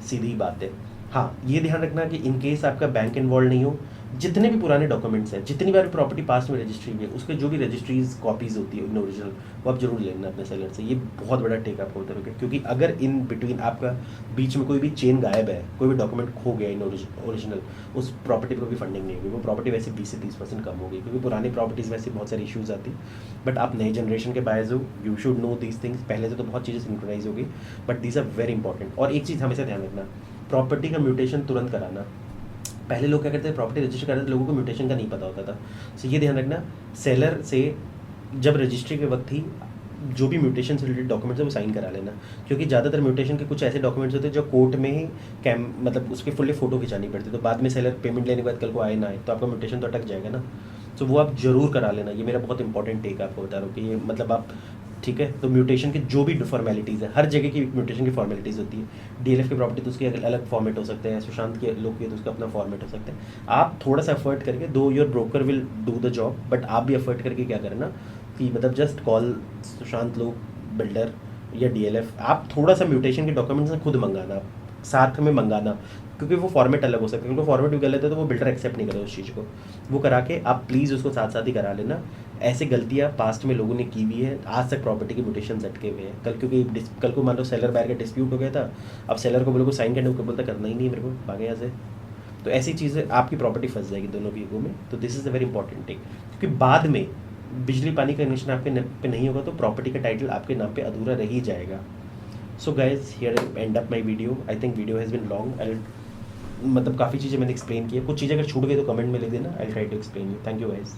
सीधी बात है। हाँ, ये ध्यान रखना कि इन केस आपका बैंक इन्वॉल्व नहीं हो, जितने भी पुराने डॉक्यूमेंट्स हैं, जितनी बार प्रॉपर्टी पास में रजिस्ट्री हुई है, उसके जो भी रजिस्ट्रीज कॉपीज़ होती है इन ओरिजिनल, वो आप जरूर लेना अपने सेलर से। ये बहुत बड़ा टेक आप होते रहोगे, क्योंकि अगर इन बिटवीन आपका बीच में कोई भी चेन गायब है, कोई भी डॉक्यूमेंट खो गया इन ओरिजिनल, उस प्रॉपर्टी पर भी फंडिंग नहीं होगी, वो प्रॉपर्टी वैसे 20 से 30% कम होगी, क्योंकि पुरानी प्रॉपर्टीज़ वैसे बहुत सारी इशूज़ आती। बट आप नए जनरेशन के बायर्स हो, you should know these things. पहले से तो बहुत चीज़ें सिंक्रोनाइज होगी, but these are very important. और एक चीज़ हमेशा ध्यान रखना, प्रॉपर्टी का म्यूटेशन तुरंत कराना। पहले लोग क्या करते थे, प्रॉपर्टी रजिस्टर करते थे, लोगों को म्यूटेशन का नहीं पता होता था। सो ये ध्यान रखना, सेलर से जब रजिस्ट्री के वक्त ही जो भी म्यूटेशन से रिलेटेड डॉक्यूमेंट्स है वो साइन करा लेना, क्योंकि ज़्यादातर म्यूटेशन के कुछ ऐसे डॉक्यूमेंट्स होते हैं जो कोर्ट में ही मतलब उसके फुल्ली फोटो खिंचानी पड़ती है, तो बाद में सेलर पेमेंट लेने के बाद कल को आए ना आए तो आपका म्यूटेशन तो अटक जाएगा ना। तो वो आप जरूर करा लेना, ये मेरा बहुत इंपॉर्टेंट टेक आपको बता रहा हूँ कि ये मतलब आप, ठीक है। तो म्यूटेशन की जो भी फॉर्मेलिटीज़ है, हर जगह की म्यूटेशन की फॉर्मेलिटीज़ होती है। डीएलएफ की प्रॉपर्टी तो उसके अलग फॉर्मेट हो सकते हैं, सुशांत के लोग के तो उसका अपना फॉर्मेट हो सकता है। आप थोड़ा सा एफर्ट करके, दो your broker will do the job, but आप भी एफर्ट करके क्या करना कि मतलब जस्ट कॉल सुशांत लोग बिल्डर या डीएलएफ, आप थोड़ा सा म्यूटेशन के डॉक्यूमेंट्स खुद मंगाना, साथ में मंगाना, क्योंकि वो फॉर्मेट अलग हो सकता है, उनको फॉर्मेट भी गलत है तो वो बिल्डर एक्सेप्ट नहीं करेगा उस चीज़ को। वो करा के आप प्लीज़ उसको साथ साथ ही करा लेना। ऐसे गलतियाँ पास्ट में लोगों ने की हुई है, आज तक प्रॉपर्टी के म्यूटेशन अटके हुए हैं। कल क्योंकि कल को मान लो सेलर बायर का डिस्प्यूट हो गया था, अब सेलर को बोलो को साइन करने को बोलता करना ही नहीं मेरे को, भागे यहाँ से। तो ऐसी चीज़ें आपकी प्रॉपर्टी फंस जाएगी दोनों भी में। तो this is a very important thing, क्योंकि बाद में बिजली पानी का कनेक्शन आपके नाम पे नहीं होगा तो प्रॉपर्टी का टाइटल आपके नाम पे अधूरा रह ही जाएगा। So guys, here and up my video. I think video has been long. मतलब काफ़ी चीज़ें मैंने एक्सप्लेन की है, कुछ चीज़ें अगर छूट गई तो कमेंट में लिख देना, I try to explain you. Thank you guys.